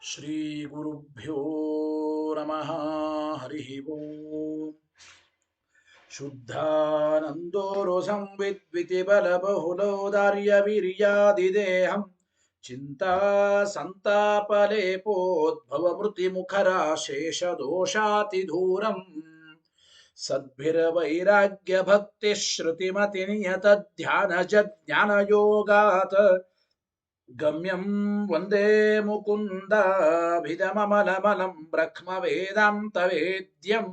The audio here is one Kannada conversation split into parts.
ಶ್ರೀ ಗುರುಭ್ಯೋ ನಮಃ. ಹರಿ ಓಂ. ಶುದ್ಧಾನಂದೋರು ಸಂವಿದ್ವಿತಿ ಬಲಬಹುಲೋದಾರ್ಯ ವೀರ್ಯಾದಿದೇಹಂ ಚಿಂತಾ ಸಂತಾಪಲೇಪೋದ್ಭವ ಮೃತಿ ಮುಖರಾಶೇಷ ದೋಷಾತಿಧೂರಂ ಸದ್ಭಿರ್ವೈರಾಗ್ಯ ಭಕ್ತಿ ಶ್ರುತಿಮತಿ ನಿಯತ ಧ್ಯಾನ ಜ್ಞಾನಯೋಗಾತ್ ಗಮ್ಯಂ ವಂದೇ ಮುಕುಂದಾಭಿಧಮಮಲಮಲಂ ಬ್ರಹ್ಮ ವೇದಾಂತ ವೇದ್ಯಂ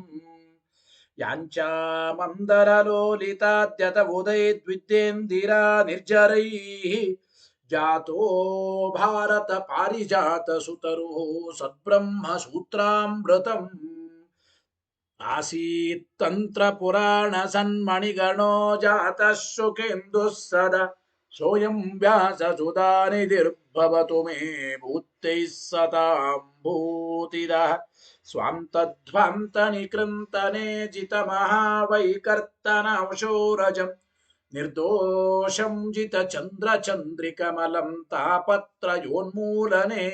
ಯಾಂಚಾಮಂದರಲೋಲಿತಾದ್ಯತ ಉದಯದ್ವಿದ್ಯೇಂದಿರಾ ನಿರ್ಜರೈಃ ಜಾತೋ ಭಾರತ ಪಾರಿಜಾತ ಸುತರು ಸದ್ಬ್ರಹ್ಮ ಸೂತ್ರಾಮೃತಂ ಆಸೀತ್ ತಂತ್ರ ಪುರಾಣ ಸನ್ಮಣಿಗಣೋ ಜಾತಃ ಶುಕೇಂದುಃ ಸದಾ ಸೋಯಂ ವ್ಯಾಸಸುಧಾನಿಧಿರ್ಭವತು ಮೇ ಭೂತೈಃ ಸತಾಂ ಭೂತಿದಃ ಸ್ವಾಂತಧ್ವಾಂತನಿಕೃಂತನೆ ಜಿತಮಹಾವೈಕರ್ತನಾಂಶೋರಜಂ ನಿರ್ದೋಷಂ ಜಿತಚಂದ್ರಚಂದ್ರಿಕಮಲಂ ತಾಪತ್ರಯೋನ್ಮೂಲನೆ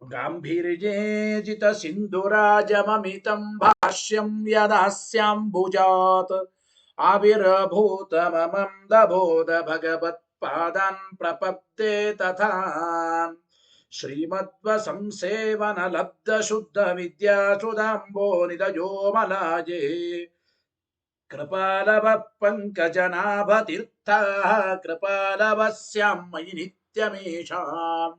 ಗಾಂಭೀರ್ಯೇ ಜಿತಸಿಂಧುರಾಜಮಮಿತಂ ಭಾಷ್ಯಂ ಯದಾಸ್ಯಾಂಬುಜಾತ್ ಆವಿರ್ಭೂತಮಮಂ ದಬೋಧ ಭಗವತ್ಪಾದಾನ್ ಪ್ರಪದ್ಯೆ ತಥಾ ಶ್ರೀಮದ್ವಸಂಸೇವನ ಲಬ್ಧ ಶುದ್ಧ ವಿದ್ಯಾಸುಧಾಂಬೋ ನಿಧಯೋ ಮಲಾಜೆ ಕೃಪಾಲವ ಪಂಕಜನಾಭ ತೀರ್ಥಃ ಕೃಪಾಲವಸ್ಯಾಂ ಮಯಿ ನಿತ್ಯಮೇಷಾಂ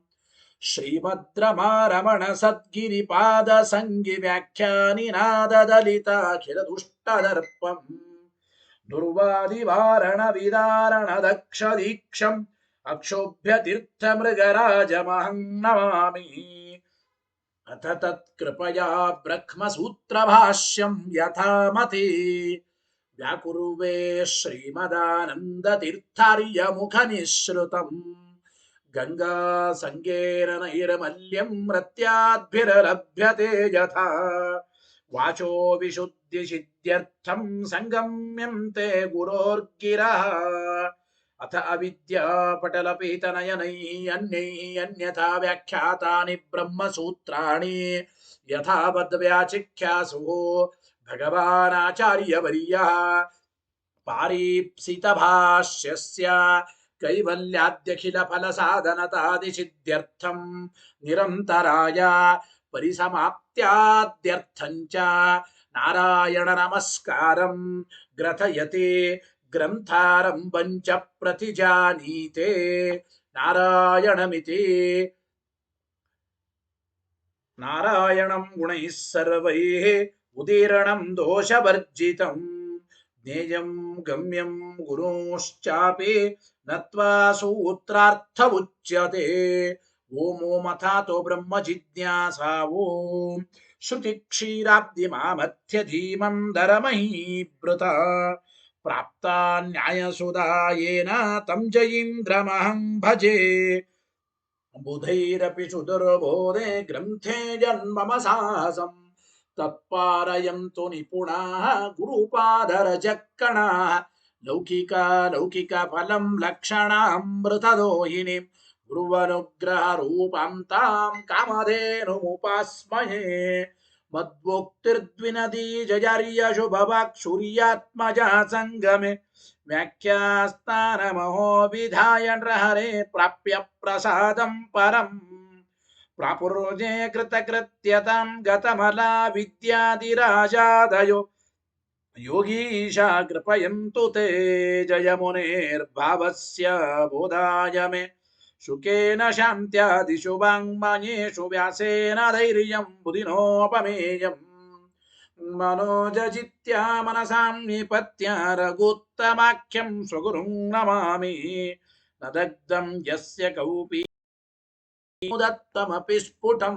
ಶ್ರೀಮದ್ರಮಾರಮಣ ಸದ್ಗಿರಿಪಾದ ಸಂಗಿ ವ್ಯಾಖ್ಯಾನಿನಾದ ದಲಿತಾಖಿಲ ದುಷ್ಟದರ್ಪಂ ದುರ್ವಾದಿವಾರಣ ವಿದಾರಣ ದಕ್ಷ ದೀಕ್ಷಂ ಅಕ್ಷೋಭ್ಯ ತೀರ್ಥ ಮೃಗರಾಜಮಹಂ ನಮಾಮಿ. ಅಥ ತತ್ಕೃಪಯಾ ಬ್ರಹ್ಮಸೂತ್ರ ಭಾಷ್ಯಂ ಯಥಾಮತಿ ವ್ಯಾಕುರ್ವೇ ಶ್ರೀಮದಾನಂದ ತೀರ್ಥಾರ್ಯ ಮುಖ ನಿಶ್ರುತಂ ಗಂಗಾ ಸಂಗೇನ ನೈರ್ಮಲ್ಯಂ ರತ್ಯಾದ್ಭಿರಲಭ್ಯತೆ ಯಥಾ ವಾಚೋ ವಿಶುದ್ಧಿ ಸಿದ್ಧ್ಯರ್ಥಂ ಸಂಗಮ್ಯಂತೆ ಗುರೋರ್ಗಿರಃ ಅಥ ಅವಿದ್ಯಾ ಪಟಲಪೀತನಯನೈ ಅನ್ಯೈ ಅನ್ಯಥಾ ವ್ಯಾಖ್ಯಾತಾನಿ ಬ್ರಹ್ಮಸೂತ್ರಾಣಿ ಯಥಾವದ್ ವ್ಯಾಚಿಖ್ಯಾಸು ಭಗವಾನಾಚಾರ್ಯವರ್ಯಃ ಪಾರೀಪ್ಸಿತ ಭಾಷ್ಯಸ್ಯ ಕೈವಲ್ಯಾದ್ಯಖಿಲ ಫಲ ಸಾಧನತಾದಿಸಿದ್ಧ್ಯರ್ಥಂ ನಿರಂತರಾಯ ಪರಿಸಮಾಪ್ತ್ಯಾದ್ಯರ್ಥಂಚ ನಾರಾಯಣ ನಮಸ್ಕಾರಂ ಗ್ರಥಯತೆ ಗ್ರಂಥಾರಂಭಂಚ ಪ್ರತಿಜಾನೀತೆ ನಾರಾಯಣಮಿತಿ ನಾರಾಯಣಂ ಗುಣೈಃ ಸರ್ವೈಃ ಉದೀರ್ಣಂ ದೋಷವರ್ಜಿತಂ ಜ್ಞೇಯಂ ಗಮ್ಯಂ ಗುರುಶ್ಚಾಪಿ ನತ್ವಾ ಸೂತ್ರಾರ್ಥ ಉಚ್ಯತೆ. ಓಂ ಓಮಥಾತೋ ಬ್ರಹ್ಮ ಜಿಜ್ಞಾಸಾ ಓಂ ಶ್ರುತಿ ಕ್ಷೀರಾಬ್ಧಿ ಮಾಮಥ್ಯ ಧೀಮಂದರಮಹೀಭೃತ ಪ್ರಾಪ್ತ ನ್ಯಾಯಸುಧಾಯೇನ ತಂ ಜಯೀಂದ್ರಮಹಂ ಭಜೆ ಬುಧೈರಪಿ ಸುದುರ್ಬೋಧೆ ಗ್ರಂಥೆ ಜನ್ಮಮ ಸಾಹಸಂ ತತ್ಪಾರಯಂತು ನಿಪುಣಾಃ ಗುರುಪಾದರಜಕ್ಕಣಾಃ ಲೌಕಿಕ ಫಲಂ ಲಕ್ಷಣಾಮೃತದೋಹಿನಿ ಗುರುವನುಗ್ರಹ ರೂಪಾಂ ತಾಂ ಕಾಮಧೇನುಮುಪಾಸ್ಮಹೇ ಮದ್ವೋಕ್ತಿರ್ದ್ವಿನದಿ ಜಜರ್ಯ ಶುಭವಾಕ್ಷುರ್ಯಾತ್ಮಜಾ ಸಂಗಮೆ ವ್ಯಾಖ್ಯಾಸ್ತಾನಮಹೋ ವಿಧಾಯ ನೃಹರೆ ಪ್ರಾಪ್ಯ ಪ್ರಸಾದಂ ಪರಂ ಪ್ರಾಪುರ್ಜೆ ಕೃತಕೃತ್ಯತಾಂ ಗತಮಲಾ ವಿದ್ಯಾದಿರಾಜಾದಯೋ ಯೋಗೀಶಾ ಕೃಪಯಂತು ತೇ ಜಯ ಮುನೇರ್ಭಾವಸ್ಯ ಬೋಧಾಯ ಮೇ ಶುಕೇನ ಶಾಂತ್ಯಾದಿಷು ವಾङ्ಮಯೇಷು ವ್ಯಾಸೇನ ಧೈರ್ಯಂ ಬುಧಿನೋಪಮೇಯಂ ಮನೋಜಜಿತ್ಯ ಮನಸಾಂ ನಿಪತ್ಯ ರಘುತ್ತಮಾಖ್ಯಂ ಸ್ವಗುರುಂ ನಮಾಮಿ ನ ದಗ್ಧಂ ಯಸ್ಯ ಕೌಪಿ ಮುದತ್ತಮಪಿ ಸ್ಫುಟಂ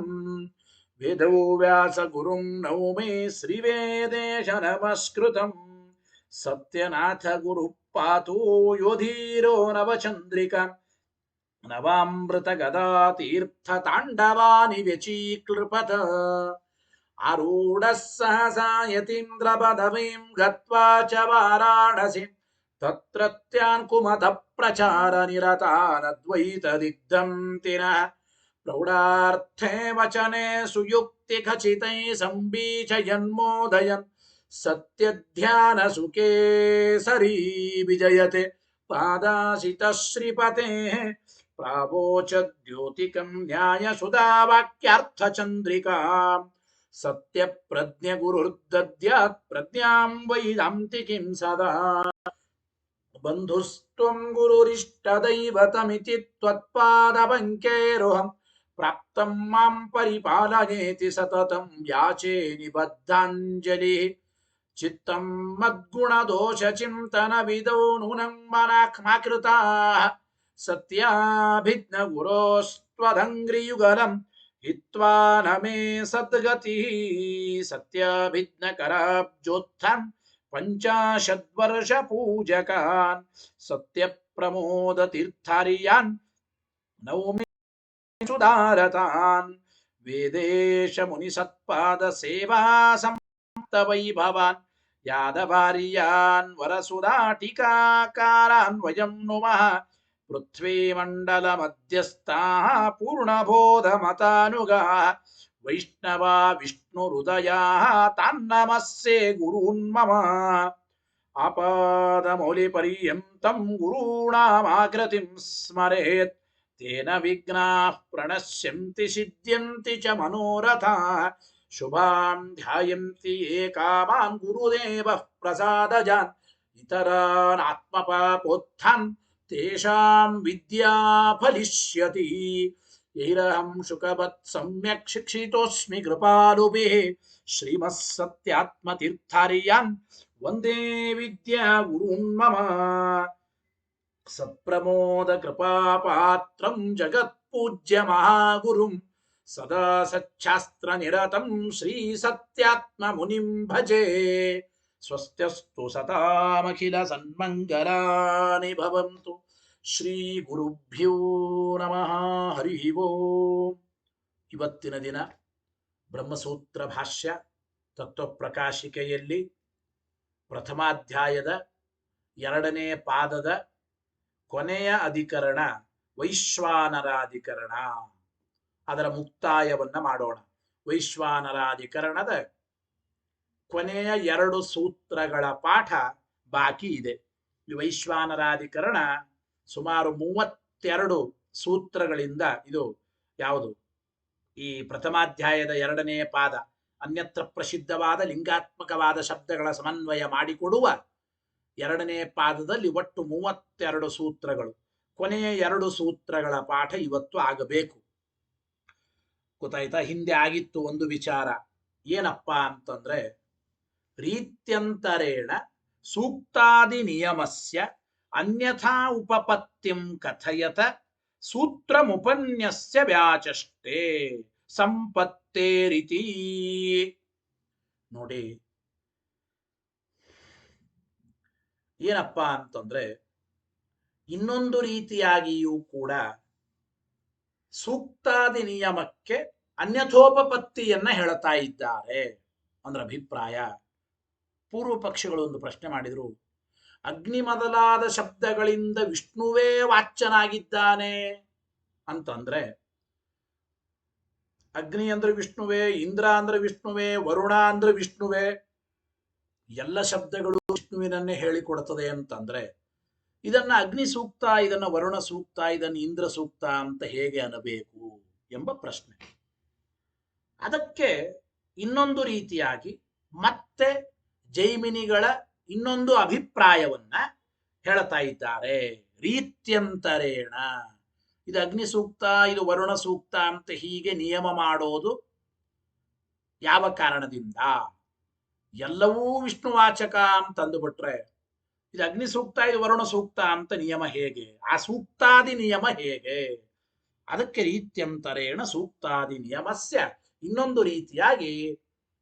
ವೇದೋ ವ್ಯಾಸ ಗುರುಂ ನೌಮಿ ಶ್ರೀವೇದೇಶ ನಮಸ್ಕೃತಂ ಸತ್ಯನಾಥ ಗುರು ಪಾತೋ ಯೋಧೀರೋ ನವಚಂದ್ರಿಕಾ ನವಾಮೃತ ಗದಾ ತೀರ್ಥ ತಾಂಡವಾನಿ ವ್ಯಚೀಕೃಪತ ಆರೂಢ ಸಹಸಾ ಯತೀಂದ್ರ ಪದವೀಂ ಗತ್ವಾ ಚ ವಾರಾಣಸಿ ತತ್ರತ್ಯಾನ್ ಕುಮತ ಪ್ರಚಾರ ನಿರತಾನದ್ವೈತ ದಿಗ್ಧಂತಿನಃ ಪ್ರೌಢಾರ್ಥೇ ವಚನೆ ಸುಯುಕ್ತಿ ಖಚಿತೈ ಸಂಬೀಜಯನ್ಮೋದಯನ್ ಸತ್ಯಧ್ಯಾನ ಸುಖೇ ಸರಿ ವಿಜಯತೆ ಪಾದಾಸಿತ ಶ್ರೀಪತೆ ಪ್ರಾವೋಚದ್ಯೋತಿಕಂ ನ್ಯಾಯ ಸುಧಾವಾಕ್ಯಾರ್ಥ ಚಂದ್ರಿಕಾ ಸತ್ಯ ಪ್ರಜ್ಞ ಗುರುರ್ದದ್ಯಾತ್ ಪ್ರಜ್ಞಾಂ ವೈದಾಂತಿಕಿಂ ಸದಾ ಬಂಧುಸ್ತ್ವಂ ಗುರುರಿಷ್ಟದೈವತಮಿತಿ ತ್ವತ್ಪಾದಪಂಕೇರುಹಂ ಪ್ರಾಪ್ತಂ ಮಾಂ ಪರಿಪಾಲಯೇತಿ ಸತತಂ ಯಾಚೇ ನಿಬದ್ಧಾಂಜಲಿ ಚಿತ್ತಂ ಮದ್ಗುಣದೋಷ ಚಿಂತನ ವಿದೋ ನೂನಂ ಮನಾಕ್ಮಾಕೃತಾಃ ಸತ್ಯಾಭಿಜ್ಞ ಗುರೋಸ್ತ್ವದಂಗ್ರಿಯುಗಲಂ ಹಿತ್ವಾ ನ ಮೇ ಸದ್ಗತಿಃ ಸತ್ಯಾಭಿಜ್ಞ ಕರಾಬ್ಜೋತ್ಥಾನ್ ಪಂಚಾಶದ್ವರ್ಷ ಪೂಜಕಾನ್ ಸತ್ಯ ಪ್ರಮೋದ ತೀರ್ಥಾರ್ಯಾನ್ ನೌಮಿ ಸುಧಾರತಾನ್ ವೇದೇಶ ಮುನಿ ಸತ್ಪಾದ ಸೇವಾ ಸಂತ ವೈಭವಾನ್ ಯಾದವಾರ್ಯಾನ್ ವರಸುಧಾ ಟೀಕಾಕಾರಾನ್ ವಯಂ ನುಮಃ ಪೃಥ್ವೀ ಮಂಡಲ ಮಧ್ಯಸ್ಥಾಃ ಪೂರ್ಣಬೋಧ ಮತಾನುಗಾಃ ವೈಷ್ಣವಾ ವಿಷ್ಣು ಹೃದಯಾಃ ತಾನ್ನಮಸ್ಸೆ ಗುರೂನ್ ಮಮ ಆಪಾದ ಮೌಲಿ ಪರ್ಯಂತಂ ಗುರುಣಾಮಾಕೃತಿಂ ಸ್ಮರೇತ್ ತೇನ ವಿಘ್ನಾಃ ಪ್ರಣಶ್ಯಂತಿ ಸಿದ್ಧ್ಯಂತಿ ಚ ಮನೋರಥಾಃ ಶುಭಾಂ ಧ್ಯಾಯಂತಿ ಯೇ ಕಾಮಾನ್ ಗುರುದೇವಃ ಪ್ರಸಾದಜಾನ್ ಇತರಾನ್ ಆತ್ಮಪಾಪೋತ್ಥಾನ್ ತೇಷಾಂ ವಿದ್ಯಾ ಫಲಿಷ್ಯತಿ ಯೈರಹಂ ಶುಕವತ್ ಸಮ್ಯಕ್ ಶಿಕ್ಷಿತೋಸ್ಮಿ ಕೃಪಾಲುಭಿಃ ಶ್ರೀಮಃ ಸತ್ಯಾತ್ಮತೀರ್ಥಾರ್ಯಾನ್ ವಂದೇ ವಿದ್ಯಾ ಗುರುನ್ ಮಮ ಸತ್ಪ್ರಮೋದ ಕೃಪಾಪಾತ್ರಂ ಜಗತ್ಪೂಜ್ಯ ಮಹಾಗುರುಂ ಸದಾ ಸಚ್ಛಾಸ್ತ್ರ ನಿರತಂ ಶ್ರೀ ಸತ್ಯಾತ್ಮ ಮುನಿಂ ಭಜೆ ಸ್ವಸ್ತ್ಯಸ್ತು ಸತಾಮಖಿಲ ಸನ್ಮಂಗಲಾನಿ ಭವಂತು ಶ್ರೀ ಗುರುಭ್ಯೋ ನಮಃ ಹರಿ ಓಂ. ಇವತ್ತಿನ ದಿನ ಬ್ರಹ್ಮಸೂತ್ರ ಭಾಷ್ಯ ತತ್ವಪ್ರಕಾಶಿಕೆಯಲ್ಲಿ ಪ್ರಥಮಾಧ್ಯಾಯದ 2ನೇ ಪಾದದ ಕೊನೆಯ ಅಧಿಕರಣ ವೈಶ್ವಾನರಾಧಿಕರಣ, ಅದರ ಮುಕ್ತಾಯವನ್ನ ಮಾಡೋಣ. ವೈಶ್ವಾನರಾಧಿಕರಣದ ಕೊನೆಯ 2 ಸೂತ್ರಗಳ ಪಾಠ ಬಾಕಿ ಇದೆ. ಈ ವೈಶ್ವಾನರಾಧಿಕರಣ ಸುಮಾರು 32 ಸೂತ್ರಗಳಿಂದ, ಇದು ಯಾವುದು ಈ ಪ್ರಥಮಾಧ್ಯಾಯದ 2ನೇ ಪಾದ ಅನ್ಯತ್ರ ಪ್ರಸಿದ್ಧವಾದ ಲಿಂಗಾತ್ಮಕವಾದ ಶಬ್ದಗಳ ಸಮನ್ವಯ ಮಾಡಿಕೊಡುವ 2ನೇ ಪಾದದಲ್ಲಿ ಒಟ್ಟು 32 ಸೂತ್ರಗಳು. ಕೊನೆಯ 2 ಸೂತ್ರಗಳ ಪಾಠ ಇವತ್ತು ಆಗಬೇಕು. ಗೊತ್ತಾಯ್ತಾ? ಹಿಂದೆ ಆಗಿತ್ತು ಒಂದು ವಿಚಾರ. ಏನಪ್ಪ ಅಂತಂದ್ರೆ, ರೀತ್ಯಂತರೇಣ ಸೂಕ್ತಾದಿ ನಿಯಮಸ್ಯ ಅನ್ಯಥಾ ಉಪಪತ್ತಿಂ ಕಥಯತ ಸೂತ್ರಮುಪನ್ಯಸ್ಯ ವ್ಯಾಚಷ್ಟೇ ಸಂಪತ್ತೇರಿತಿ. ನೋಡಿ, ಏನಪ್ಪ ಅಂತಂದ್ರೆ, ಇನ್ನೊಂದು ರೀತಿಯಾಗಿಯೂ ಕೂಡ ಸೂಕ್ತಾದಿ ನಿಯಮಕ್ಕೆ ಅನ್ಯಥೋಪಪತ್ತಿಯನ್ನ ಹೇಳ್ತಾ ಇದ್ದಾರೆ. ಅಂದ್ರೆ ಅಭಿಪ್ರಾಯ. ಪೂರ್ವ ಪಕ್ಷಗಳು ಒಂದು ಪ್ರಶ್ನೆ ಮಾಡಿದ್ರು, ಅಗ್ನಿ ಮೊದಲಾದ ಶಬ್ದಗಳಿಂದ ವಿಷ್ಣುವೇ ವಾಚ್ಯನಾಗಿದ್ದಾನೆ ಅಂತಂದ್ರೆ, ಅಗ್ನಿ ಅಂದ್ರೆ ವಿಷ್ಣುವೇ, ಇಂದ್ರ ಅಂದ್ರೆ ವಿಷ್ಣುವೇ, ವರುಣ ಅಂದ್ರೆ ವಿಷ್ಣುವೇ, ಎಲ್ಲ ಶಬ್ದಗಳು ವಿಷ್ಣುವಿನನ್ನೇ ಹೇಳಿಕೊಡುತ್ತದೆ ಅಂತಂದ್ರೆ, ಇದನ್ನ ಅಗ್ನಿ ಸೂಕ್ತ, ಇದನ್ನ ವರುಣ ಸೂಕ್ತ, ಇದನ್ನ ಇಂದ್ರ ಸೂಕ್ತ ಅಂತ ಹೇಗೆ ಅನ್ನಬೇಕು ಎಂಬ ಪ್ರಶ್ನೆ. ಅದಕ್ಕೆ ಇನ್ನೊಂದು ರೀತಿಯಾಗಿ ಮತ್ತೆ ಜೈಮಿನಿಗಳ ಇನ್ನೊಂದು ಅಭಿಪ್ರಾಯವನ್ನ ಹೇಳ್ತಾ ಇದ್ದಾರೆ. ರೀತ್ಯಂತರೇಣ, ಇದು ಅಗ್ನಿ ಸೂಕ್ತ, ಇದು ವರುಣ ಸೂಕ್ತ ಅಂತ ಹೀಗೆ ನಿಯಮ ಮಾಡೋದು ಯಾವ ಕಾರಣದಿಂದ? ಎಲ್ಲವೂ ವಿಷ್ಣುವಾಚಕ ಅಂತ ಅಂದುಬಿಟ್ರೆ ಇದು ಅಗ್ನಿ ಸೂಕ್ತ, ಇದು ವರುಣ ಸೂಕ್ತ ಅಂತ ನಿಯಮ ಹೇಗೆ? ಆ ಸೂಕ್ತಾದಿ ನಿಯಮ ಹೇಗೆ? ಅದಕ್ಕೆ ರೀತ್ಯಂತರೇಣ ಸೂಕ್ತಾದಿ ನಿಯಮಸ್ಯ, ಇನ್ನೊಂದು ರೀತಿಯಾಗಿ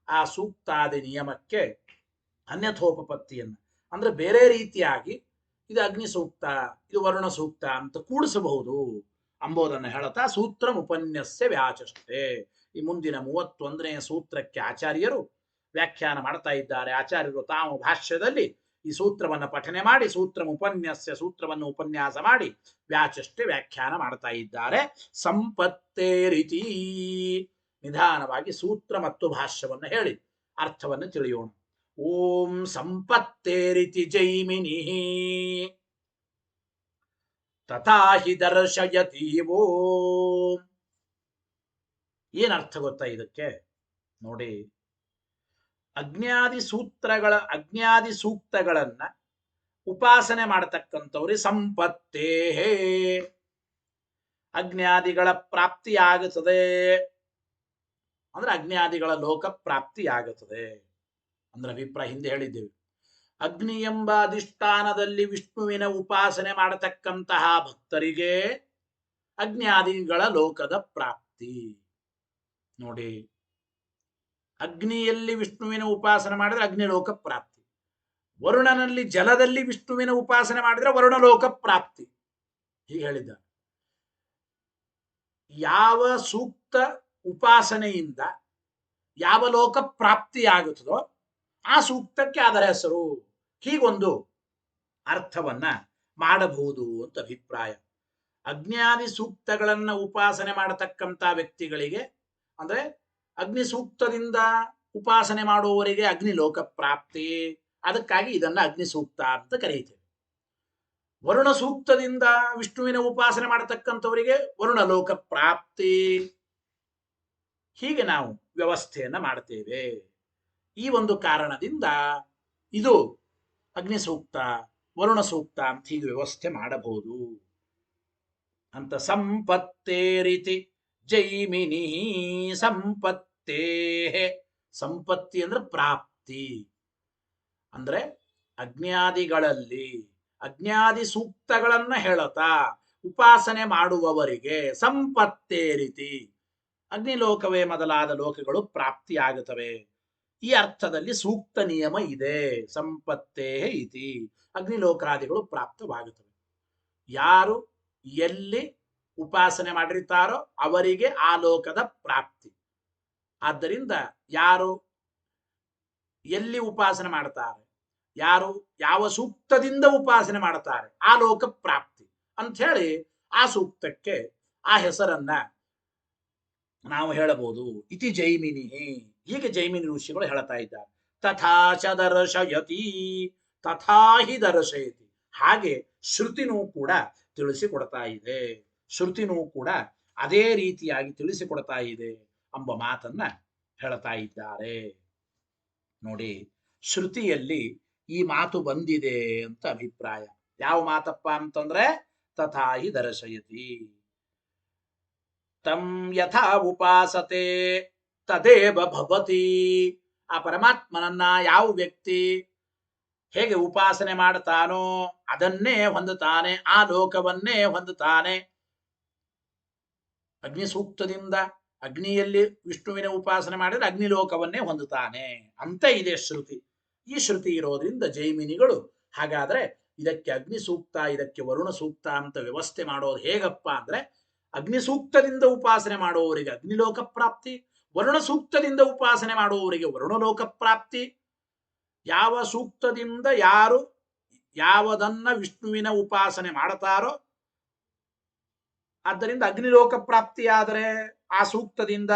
ಆ ಸೂಕ್ತಾದಿ ನಿಯಮಕ್ಕೆ ಅನ್ಯಥೋಪಪತ್ತಿಯನ್ನ, ಅಂದ್ರೆ ಬೇರೆ ರೀತಿಯಾಗಿ ಇದು ಅಗ್ನಿ ಸೂಕ್ತ, ಇದು ವರುಣ ಸೂಕ್ತ ಅಂತ ಕೂಡಿಸಬಹುದು ಅಂಬೋದನ್ನು ಹೇಳುತ್ತಾ ಸೂತ್ರ ಉಪನ್ಯಸ್ಯ ವ್ಯಾಚಷ್ಟೇ. ಈ ಮುಂದಿನ 31ನೇ ಸೂತ್ರಕ್ಕೆ ಆಚಾರ್ಯರು ವ್ಯಾಖ್ಯಾನ ಮಾಡ್ತಾ ಇದ್ದಾರೆ. ಆಚಾರ್ಯರು ತಾವು ಭಾಷ್ಯದಲ್ಲಿ ಈ ಸೂತ್ರವನ್ನು ಪಠನೆ ಮಾಡಿ ಸೂತ್ರವನ್ನು ಉಪನ್ಯಾಸ ಮಾಡಿ ವ್ಯಾಚಷ್ಟೇ ವ್ಯಾಖ್ಯಾನ ಮಾಡ್ತಾ ಇದ್ದಾರೆ. ಸಂಪತ್ತೇ ರೀತಿ ನಿಧಾನವಾಗಿ ಸೂತ್ರ ಮತ್ತು ಭಾಷ್ಯವನ್ನು ಹೇಳಿ ಅರ್ಥವನ್ನು ತಿಳಿಯೋಣ. ಓಂ ಸಂಪತ್ತೇ ರೀತಿ ಜೈಮಿನಿ ತಥಾ ಹಿ ದರ್ಶಯತಿ ಓಂ. ಏನರ್ಥ ಗೊತ್ತಾ ಇದಕ್ಕೆ? ನೋಡಿ, ಅಜ್ಞಾದಿ ಸೂಕ್ತಗಳನ್ನ ಉಪಾಸನೆ ಮಾಡತಕ್ಕಂಥವ್ರಿಗೆ ಸಂಪತ್ತೇ ಅಜ್ಞಾದಿಗಳ ಪ್ರಾಪ್ತಿಯಾಗುತ್ತದೆ. ಅಂದ್ರೆ ಅಜ್ಞಾದಿಗಳ ಲೋಕ ಪ್ರಾಪ್ತಿಯಾಗುತ್ತದೆ ಅಂದ್ರೆ ಅಭಿಪ್ರಾಯ ಹಿಂದೆ ಹೇಳಿದ್ದೇವೆ. ಅಗ್ನಿ ಎಂಬ ಅಧಿಷ್ಠಾನದಲ್ಲಿ ವಿಷ್ಣುವಿನ ಉಪಾಸನೆ ಮಾಡತಕ್ಕಂತಹ ಭಕ್ತರಿಗೆ ಅಜ್ಞಾದಿಗಳ ಲೋಕದ ಪ್ರಾಪ್ತಿ. ನೋಡಿ, ಅಗ್ನಿಯಲ್ಲಿ ವಿಷ್ಣುವಿನ ಉಪಾಸನೆ ಮಾಡಿದ್ರೆ ಅಗ್ನಿಲೋಕ ಪ್ರಾಪ್ತಿ, ವರುಣನಲ್ಲಿ ಜಲದಲ್ಲಿ ವಿಷ್ಣುವಿನ ಉಪಾಸನೆ ಮಾಡಿದ್ರೆ ವರುಣಲೋಕ ಪ್ರಾಪ್ತಿ. ಹೀಗೆ ಹೇಳಿದ್ದ. ಯಾವ ಸೂಕ್ತ ಉಪಾಸನೆಯಿಂದ ಯಾವ ಲೋಕ ಪ್ರಾಪ್ತಿಯಾಗುತ್ತದೋ ಆ ಸೂಕ್ತಕ್ಕೆ ಅದರ ಹೆಸರು. ಹೀಗೊಂದು ಅರ್ಥವನ್ನ ಮಾಡಬಹುದು ಅಂತ ಅಭಿಪ್ರಾಯ. ಅಜ್ಞಾದಿ ಸೂಕ್ತಗಳನ್ನ ಉಪಾಸನೆ ಮಾಡತಕ್ಕಂಥ ವ್ಯಕ್ತಿಗಳಿಗೆ, ಅಂದ್ರೆ ಅಗ್ನಿ ಸೂಕ್ತದಿಂದ ಉಪಾಸನೆ ಮಾಡುವವರಿಗೆ ಅಗ್ನಿ ಲೋಕ ಪ್ರಾಪ್ತಿ. ಅದಕ್ಕಾಗಿ ಇದನ್ನ ಅಗ್ನಿ ಸೂಕ್ತ ಅಂತ ಕರೆಯುತ್ತೇವೆ. ವರುಣ ಸೂಕ್ತದಿಂದ ವಿಷ್ಣುವಿನ ಉಪಾಸನೆ ಮಾಡತಕ್ಕಂಥವರಿಗೆ ವರುಣ ಲೋಕ ಪ್ರಾಪ್ತಿ. ಹೀಗೆ ನಾವು ವ್ಯವಸ್ಥೆಯನ್ನ ಮಾಡ್ತೇವೆ. ಈ ಒಂದು ಕಾರಣದಿಂದ ಇದು ಅಗ್ನಿ ಸೂಕ್ತ, ವರುಣ ಸೂಕ್ತ ಅಂತ ಹೀಗೆ ವ್ಯವಸ್ಥೆ ಮಾಡಬಹುದು ಅಂತ. ಸಂಪತ್ತೇ ರೀತಿ ಜೈಮಿನಿ ಸಂಪತ್ತೇ. ಸಂಪತ್ತಿ ಅಂದ್ರೆ ಪ್ರಾಪ್ತಿ. ಅಂದ್ರೆ ಅಜ್ಞಾದಿಗಳಲ್ಲಿ ಅಜ್ಞಾದಿ ಸೂಕ್ತಗಳನ್ನ ಹೇಳುತ್ತಾ ಉಪಾಸನೆ ಮಾಡುವವರಿಗೆ ಸಂಪತ್ತೇ ರೀತಿ ಅಗ್ನಿಲೋಕವೇ ಮೊದಲಾದ ಲೋಕಗಳು ಪ್ರಾಪ್ತಿಯಾಗುತ್ತವೆ. ಈ ಅರ್ಥದಲ್ಲಿ ಸೂಕ್ತ ನಿಯಮ ಇದೆ. ಸಂಪತ್ತೇ ಇತಿ ಅಗ್ನಿಲೋಕಾದಿಗಳು ಪ್ರಾಪ್ತವಾಗುತ್ತವೆ. ಯಾರು ಎಲ್ಲಿ ಉಪಾಸನೆ ಮಾಡಿರ್ತಾರೋ ಅವರಿಗೆ ಆ ಲೋಕದ ಪ್ರಾಪ್ತಿ. ಆದ್ದರಿಂದ ಯಾರು ಎಲ್ಲಿ ಉಪಾಸನೆ ಮಾಡ್ತಾರೆ, ಯಾರು ಯಾವ ಸೂಕ್ತದಿಂದ ಉಪಾಸನೆ ಮಾಡ್ತಾರೆ ಆ ಲೋಕ ಪ್ರಾಪ್ತಿ ಅಂತ ಹೇಳಿ ಆ ಸೂಕ್ತಕ್ಕೆ ಆ ಹೆಸರನ್ನ ನಾವು ಹೇಳಬಹುದು. ಇತಿ ಜೈಮಿನಿ, ಹೀಗೆ ಜೈಮಿನಿ ಋಷಿಗಳು ಹೇಳ್ತಾ ಇದ್ದಾರೆ. ತಥಾಚ ದರ್ಶಯತಿ ತಥಾ ಹಿ ದರ್ಶಯತಿ. ಹಾಗೆ ಶ್ರುತಿನೂ ಕೂಡ ತಿಳಿಸಿಕೊಡ್ತಾ ಇದೆ. ಶ್ರುತಿನೂ ಕೂಡ ಅದೇ ರೀತಿಯಾಗಿ ತಿಳಿಸಿಕೊಡ್ತಾ ಇದೆ ಎಂಬ ಮಾತನ್ನ ಹೇಳ್ತಾ ಇದ್ದಾರೆ. ನೋಡಿ, ಶ್ರುತಿಯಲ್ಲಿ ಈ ಮಾತು ಬಂದಿದೆ ಅಂತ ಅಭಿಪ್ರಾಯ. ಯಾವ ಮಾತಪ್ಪ ಅಂತಂದ್ರೆ ತಥಾ ಹಿ ದರ್ಶಯತಿ. ತಂ ಯಥಾ ಉಪಾಸತೆ ತದೇವ ಭವತಿ. ಆ ಪರಮಾತ್ಮನನ್ನ ಯಾವ ವ್ಯಕ್ತಿ ಹೇಗೆ ಉಪಾಸನೆ ಮಾಡ್ತಾನೋ ಅದನ್ನೇ ಹೊಂದುತ್ತಾನೆ, ಆ ಲೋಕವನ್ನೇ ಹೊಂದುತ್ತಾನೆ. ಅಗ್ನಿ ಸೂಕ್ತದಿಂದ ಅಗ್ನಿಯಲ್ಲಿ ವಿಷ್ಣುವಿನ ಉಪಾಸನೆ ಮಾಡಿದ್ರೆ ಅಗ್ನಿ ಲೋಕವನ್ನೇ ಹೊಂದುತ್ತಾನೆ ಅಂತ ಇದೆ ಶ್ರುತಿ. ಈ ಶ್ರುತಿ ಇರೋದ್ರಿಂದ ಜೈಮಿನಿಗಳು ಹಾಗಾದ್ರೆ ಇದಕ್ಕೆ ಅಗ್ನಿ ಸೂಕ್ತ, ಇದಕ್ಕೆ ವರುಣ ಸೂಕ್ತ ಅಂತ ವ್ಯವಸ್ಥೆ ಮಾಡೋದು ಹೇಗಪ್ಪ ಅಂದ್ರೆ, ಅಗ್ನಿ ಸೂಕ್ತದಿಂದ ಉಪಾಸನೆ ಮಾಡುವವರಿಗೆ ಅಗ್ನಿಲೋಕ ಪ್ರಾಪ್ತಿ, ವರುಣ ಸೂಕ್ತದಿಂದ ಉಪಾಸನೆ ಮಾಡುವವರಿಗೆ ವರುಣಲೋಕ ಪ್ರಾಪ್ತಿ. ಯಾವ ಸೂಕ್ತದಿಂದ ಯಾರು ಯಾವದನ್ನ ವಿಷ್ಣುವಿನ ಉಪಾಸನೆ ಮಾಡ್ತಾರೋ ಆದ್ದರಿಂದ ಅಗ್ನಿಲೋಕ ಪ್ರಾಪ್ತಿಯಾದರೆ ಆ ಸೂಕ್ತದಿಂದ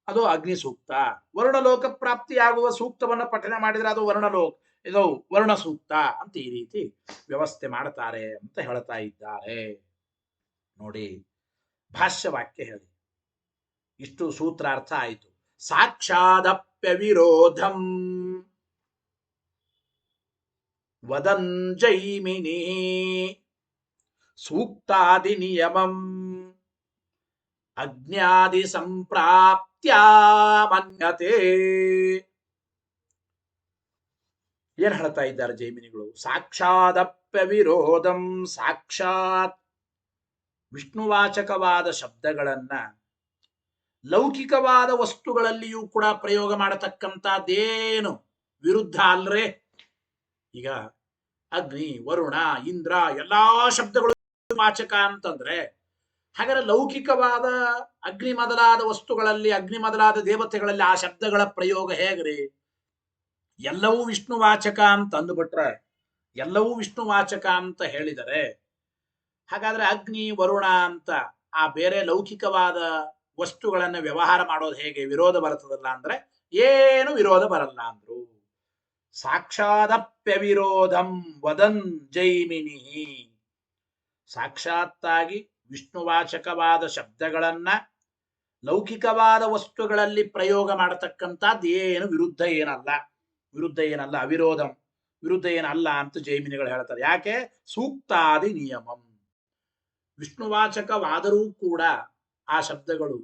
ಅದು ಅಗ್ನಿ ಸೂಕ್ತ. ವರುಣಲೋಕ ಪ್ರಾಪ್ತಿಯಾಗುವ ಸೂಕ್ತವನ್ನು ಪಠನೆ ಮಾಡಿದರೆ ಅದು ಇದು ವರುಣ ಸೂಕ್ತ ಅಂತ ಈ ರೀತಿ ವ್ಯವಸ್ಥೆ ಮಾಡ್ತಾರೆ ಅಂತ ಹೇಳ್ತಾ ಇದ್ದಾರೆ. ನೋಡಿ, ಭಾಷ್ಯವಾಕ್ಯ ಹೇಳಿ. ಇಷ್ಟು ಸೂತ್ರಾರ್ಥ ಆಯಿತು. ಸಾಕ್ಷಾದಪ್ಯ ವಿರೋಧಂ ವದನ್ ಜೈಮಿನಿ ಸೂಕ್ತಾದಿ ನಿಯಮಂ ಅಜ್ಞಾದಿ ಸಂಪ್ರಾಪ್ತ್ಯಾ ಮನ್ಯತೆ. ಏನ್ ಹೇಳ್ತಾ ಇದ್ದಾರೆ ಜೈಮಿನಿಗಳು? ಸಾಕ್ಷಾದಪ್ಯ ವಿರೋಧಂ, ಸಾಕ್ಷಾತ್ ವಿಷ್ಣುವಾಚಕವಾದ ಶಬ್ದಗಳನ್ನ ಲೌಕಿಕವಾದ ವಸ್ತುಗಳಲ್ಲಿಯೂ ಕೂಡ ಪ್ರಯೋಗ ಮಾಡತಕ್ಕಂಥದ್ದೇನು ವಿರುದ್ಧ ಅಲ್ರೇ. ಈಗ ಅಗ್ನಿ, ವರುಣ, ಇಂದ್ರ ಎಲ್ಲಾ ಶಬ್ದಗಳು ವಾಚಕ ಅಂತಂದ್ರೆ ಹಾಗಾದ್ರೆ ಲೌಕಿಕವಾದ ಅಗ್ನಿ ಮೊದಲಾದ ವಸ್ತುಗಳಲ್ಲಿ, ಅಗ್ನಿ ಮೊದಲಾದ ದೇವತೆಗಳಲ್ಲಿ ಆ ಶಬ್ದಗಳ ಪ್ರಯೋಗ ಹೇಗ್ರಿ? ಎಲ್ಲವೂ ವಿಷ್ಣುವಾಚಕ ಅಂತ ಅಂದುಬಿಟ್ರೆ, ಎಲ್ಲವೂ ವಿಷ್ಣುವಾಚಕ ಅಂತ ಹೇಳಿದರೆ ಹಾಗಾದ್ರೆ ಅಗ್ನಿ ವರುಣ ಅಂತ ಆ ಬೇರೆ ಲೌಕಿಕವಾದ ವಸ್ತುಗಳನ್ನು ವ್ಯವಹಾರ ಮಾಡೋದು ಹೇಗೆ? ವಿರೋಧ ಬರ್ತದಲ್ಲ ಅಂದ್ರೆ ಏನು ವಿರೋಧ ಬರಲ್ಲ ಅಂದ್ರು. ಸಾಕ್ಷಾದಪ್ಯವಿರೋಧಂ ವದನ್ ಜೈಮಿನಿ. ಸಾಕ್ಷಾತ್ತಾಗಿ ವಿಷ್ಣುವಾಚಕವಾದ ಶಬ್ದಗಳನ್ನ ಲೌಕಿಕವಾದ ವಸ್ತುಗಳಲ್ಲಿ ಪ್ರಯೋಗ ಮಾಡತಕ್ಕಂಥದ್ದು ಏನು ವಿರುದ್ಧ ಏನಲ್ಲ, ವಿರುದ್ಧ ಏನಲ್ಲ, ಅವಿರೋಧಂ, ವಿರುದ್ಧ ಏನಲ್ಲ ಅಂತ ಜೈಮಿನಿಗಳು ಹೇಳ್ತಾರೆ. ಯಾಕೆ? ಸೂಕ್ತಾದಿ ನಿಯಮಂ. ವಿಷ್ಣುವಾಚಕವಾದರೂ ಕೂಡ ಆ ಶಬ್ದಗಳು,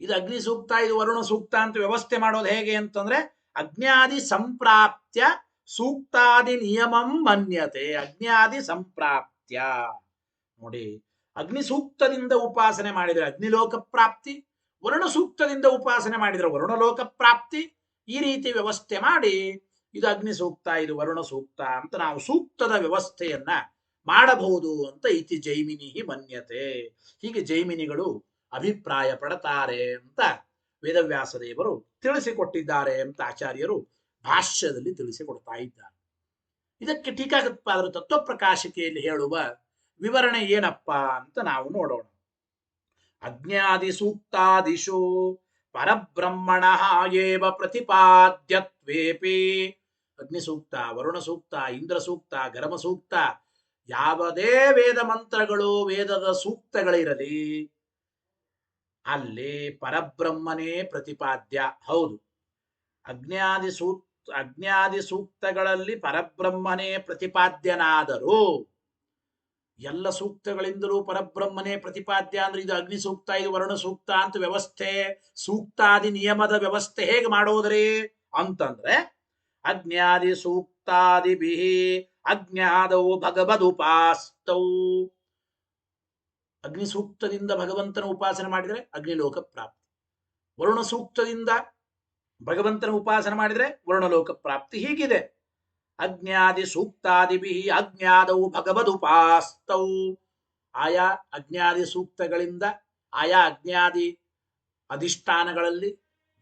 ಇದು ಅಗ್ನಿ ಸೂಕ್ತ, ಇದು ವರುಣ ಸೂಕ್ತ ಅಂತ ವ್ಯವಸ್ಥೆ ಮಾಡೋದು ಹೇಗೆ ಅಂತಂದ್ರೆ ಅಜ್ಞಾದಿ ಸಂಪ್ರಾಪ್ತ್ಯ ಸೂಕ್ತಾದಿ ನಿಯಮಂ ಮನ್ಯತೆ. ಅಜ್ಞಾದಿ ಸಂಪ್ರಾಪ್ತ್ಯ ನೋಡಿ, ಅಗ್ನಿ ಸೂಕ್ತದಿಂದ ಉಪಾಸನೆ ಮಾಡಿದರೆ ಅಗ್ನಿಲೋಕ ಪ್ರಾಪ್ತಿ, ವರುಣ ಸೂಕ್ತದಿಂದ ಉಪಾಸನೆ ಮಾಡಿದರೆ ವರುಣಲೋಕ ಪ್ರಾಪ್ತಿ. ಈ ರೀತಿ ವ್ಯವಸ್ಥೆ ಮಾಡಿ ಇದು ಅಗ್ನಿ ಸೂಕ್ತ, ಇದು ವರುಣ ಸೂಕ್ತ ಅಂತ ನಾವು ಸೂಕ್ತದ ವ್ಯವಸ್ಥೆಯನ್ನ ಮಾಡಬಹುದು ಅಂತ ಇತಿ ಜೈಮಿನಿ ಮನ್ಯತೆ. ಹೀಗೆ ಜೈಮಿನಿಗಳು ಅಭಿಪ್ರಾಯ ಪಡ್ತಾರೆ ಅಂತ ವೇದವ್ಯಾಸ ದೇವರು ತಿಳಿಸಿಕೊಟ್ಟಿದ್ದಾರೆ ಅಂತ ಆಚಾರ್ಯರು ಭಾಷ್ಯದಲ್ಲಿ ತಿಳಿಸಿಕೊಡ್ತಾ ಇದ್ದಾರೆ. ಇದಕ್ಕೆ ಟೀಕಾಕೃತ್ಪಾದರು ತತ್ವಪ್ರಕಾಶಿಕೆಯಲ್ಲಿ ಹೇಳುವ ವಿವರಣೆ ಏನಪ್ಪ ಅಂತ ನಾವು ನೋಡೋಣ. ಅಜ್ಞಾದಿ ಸೂಕ್ತಾದಿಶು ಪರಬ್ರಹ್ಮಣ ಏವ ಪ್ರತಿಪಾದ್ಯತ್ವೇಪಿ. ಅಗ್ನಿ ಸೂಕ್ತ, ವರುಣ ಸೂಕ್ತ, ಇಂದ್ರ ಸೂಕ್ತ, ಗರಮ ಸೂಕ್ತ, ಯಾವುದೇ ವೇದ ಮಂತ್ರಗಳು, ವೇದದ ಸೂಕ್ತಗಳಿರಲಿ, ಅಲ್ಲಿ ಪರಬ್ರಹ್ಮನೇ ಪ್ರತಿಪಾದ್ಯ. ಹೌದು, ಅಜ್ಞಾದಿ ಸೂಕ್ತಗಳಲ್ಲಿ ಪರಬ್ರಹ್ಮನೇ ಪ್ರತಿಪಾದ್ಯನಾದರೂ ಎಲ್ಲ ಸೂಕ್ತಗಳಿಂದಲೂ ಪರಬ್ರಹ್ಮನೇ ಪ್ರತಿಪಾದ್ಯ ಅಂದ್ರೆ ಇದು ಅಗ್ನಿ ಸೂಕ್ತ, ಇದು ವರುಣ ಸೂಕ್ತ ಅಂತ ವ್ಯವಸ್ಥೆ, ಸೂಕ್ತಾದಿ ನಿಯಮದ ವ್ಯವಸ್ಥೆ ಹೇಗೆ ಮಾಡೋದ್ರಿ ಅಂತಂದ್ರೆ ಅಜ್ಞಾದಿ ಸೂಕ್ತಾದಿಭಿ ಅಜ್ಞಾದೌ ಭಗವದುಪಾಸ್ತೌ. ಅಗ್ನಿ ಸೂಕ್ತದಿಂದ ಭಗವಂತನ ಉಪಾಸನೆ ಮಾಡಿದರೆ ಅಗ್ನಿಲೋಕ ಪ್ರಾಪ್ತಿ, ವರುಣ ಸೂಕ್ತದಿಂದ ಭಗವಂತನ ಉಪಾಸನೆ ಮಾಡಿದರೆ ವರುಣಲೋಕ ಪ್ರಾಪ್ತಿ. ಹೀಗಿದೆ. ಅಜ್ಞಾದಿ ಸೂಕ್ತಾದಿಭಿ ಅಜ್ಞಾದೌ ಭಗವದುಪಾಸ್ತೌ. ಆಯಾ ಅಜ್ಞಾದಿ ಸೂಕ್ತಗಳಿಂದ ಆಯಾ ಅಜ್ಞಾದಿ ಅಧಿಷ್ಠಾನಗಳಲ್ಲಿ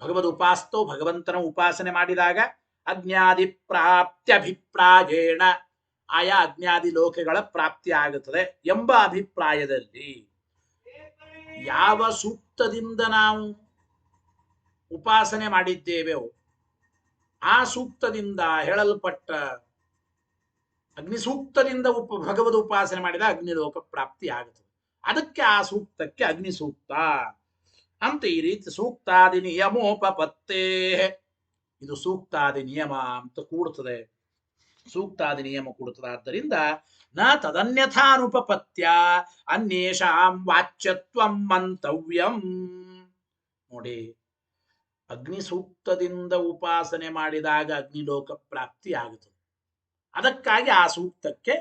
ಭಗವದ್ ಉಪಾಸ್ತೌ ಭಗವಂತನ ಉಪಾಸನೆ ಮಾಡಿದಾಗ ಅಜ್ಞಾದಿ ಪ್ರಾಪ್ತ್ಯಭಿಪ್ರಾಯೇಣ ಆಯಾ ಅಜ್ಞಾದಿ ಲೋಕಗಳ ಪ್ರಾಪ್ತಿ ಆಗುತ್ತದೆ ಎಂಬ ಅಭಿಪ್ರಾಯದಲ್ಲಿ ಯಾವ ಸೂಕ್ತದಿಂದ ನಾವು ಉಪಾಸನೆ ಮಾಡಿದ್ದೇವೆಯೋ ಆ ಸೂಕ್ತದಿಂದ ಹೇಳಲ್ಪಟ್ಟ ಅಗ್ನಿ ಸೂಕ್ತದಿಂದ ಭಗವದ್ ಉಪಾಸನೆ ಮಾಡಿದ ಅಗ್ನಿಲೋಕ ಪ್ರಾಪ್ತಿ ಆಗುತ್ತದೆ. ಅದಕ್ಕೆ ಆ ಸೂಕ್ತಕ್ಕೆ ಅಗ್ನಿ ಸೂಕ್ತ ಅಂತ ಈ ರೀತಿ ಸೂಕ್ತಾದಿ ನಿಯಮೋಪಪತ್ತೇ. ಇದು ಸೂಕ್ತಾದಿ ನಿಯಮ ಅಂತ ಕೂಡುತ್ತದೆ, ಸೂಕ್ತಾದಿ ನಿಯಮ ಕೊಡುತ್ತದೆ. ಆದ್ದರಿಂದ ನ ತದನ್ಯಥಾನುಪಪತ್ಯ ಅನ್ಯೇಷಾಂ ವಾಚ್ಯತ್ವಂ ಮಂತವ್ಯಂ. ನೋಡಿ, ಅಗ್ನಿ ಸೂಕ್ತದಿಂದ ಉಪಾಸನೆ ಮಾಡಿದಾಗ ಅಗ್ನಿಲೋಕ ಪ್ರಾಪ್ತಿ ಆಗುತ್ತದೆ, ಅದಕ್ಕಾಗಿ ಆ ಸೂಕ್ತಕ್ಕೆ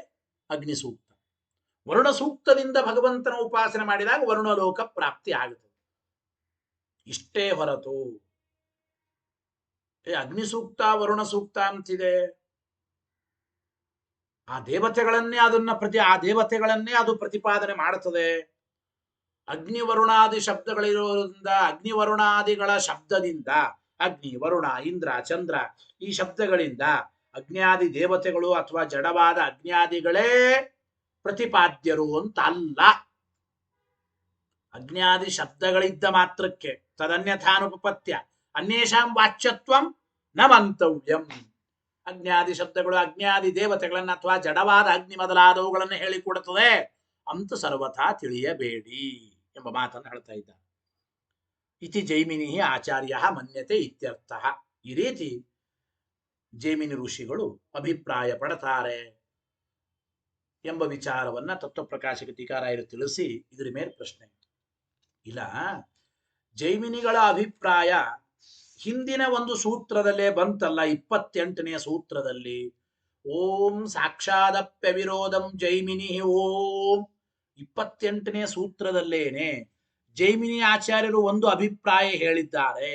ಅಗ್ನಿ ಸೂಕ್ತ. ವರುಣ ಸೂಕ್ತದಿಂದ ಭಗವಂತನ ಉಪಾಸನೆ ಮಾಡಿದಾಗ ವರುಣಲೋಕ ಪ್ರಾಪ್ತಿ ಆಗುತ್ತದೆ. ಇಷ್ಟೇ ಹೊರತು ಅಗ್ನಿ ಸೂಕ್ತ ವರುಣ ಸೂಕ್ತ ಅಂತಿದೆ, ಆ ದೇವತೆಗಳನ್ನೇ ಆ ದೇವತೆಗಳನ್ನೇ ಅದು ಪ್ರತಿಪಾದನೆ ಮಾಡುತ್ತದೆ. ಅಗ್ನಿ ವರುಣಾದಿ ಶಬ್ದಗಳಿರೋದ್ರಿಂದ ಅಗ್ನಿ ವರುಣಾದಿಗಳ ಶಬ್ದದಿಂದ ಅಗ್ನಿ ವರುಣ ಇಂದ್ರ ಚಂದ್ರ ಈ ಶಬ್ದಗಳಿಂದ ಅಜ್ಞಾದಿ ದೇವತೆಗಳು ಅಥವಾ ಜಡವಾದ ಅಜ್ಞಾದಿಗಳೇ ಪ್ರತಿಪಾದ್ಯರು ಅಂತ ಅಲ್ಲ. ಅಜ್ಞಾದಿ ಶಬ್ದಗಳಿದ್ದ ಮಾತ್ರಕ್ಕೆ ತದನ್ಯಥಾನುಪಪತ್ಯ ಅನ್ಯೇಷಾಂ ವಾಚ್ಯತ್ವಂ ನ ಮಂತವ್ಯಂ. ಅಜ್ಞಾದಿ ಶಬ್ದಗಳು ಅಜ್ಞಾದಿ ದೇವತೆಗಳನ್ನ ಅಥವಾ ಜಡವಾದ ಅಗ್ನಿ ಮೊದಲಾದವುಗಳನ್ನು ಹೇಳಿಕೊಡುತ್ತದೆ ಅಂತ ಸರ್ವಥಾ ತಿಳಿಯಬೇಡಿ ಎಂಬ ಮಾತನ್ನು ಹೇಳ್ತಾ ಇದ್ದ. ಇತಿ ಜೈಮಿನಿ ಆಚಾರ್ಯ ಮನ್ಯತೆ ಇತ್ಯರ್ಥ. ಈ ರೀತಿ ಜೈಮಿನಿ ಋಷಿಗಳು ಅಭಿಪ್ರಾಯ ಪಡ್ತಾರೆ ಎಂಬ ವಿಚಾರವನ್ನ ತತ್ವಪ್ರಕಾಶಕ ಟೀಕಾರಾಯರು ತಿಳಿಸಿ ಇದರ ಮೇಲೆ ಪ್ರಶ್ನೆ ಇಲ್ಲ. ಜೈಮಿನಿಗಳ ಅಭಿಪ್ರಾಯ ಹಿಂದಿನ ಒಂದು ಸೂತ್ರದಲ್ಲೇ ಬಂತಲ್ಲ, 28ನೇ ಸೂತ್ರದಲ್ಲಿ ಓಂ ಸಾಕ್ಷಾದಪ್ಯ ವಿರೋಧಂ ಜೈಮಿನಿ ಓಂ. 28ನೇ ಸೂತ್ರದಲ್ಲೇನೆ ಜೈಮಿನಿ ಆಚಾರ್ಯರು ಒಂದು ಅಭಿಪ್ರಾಯ ಹೇಳಿದ್ದಾರೆ.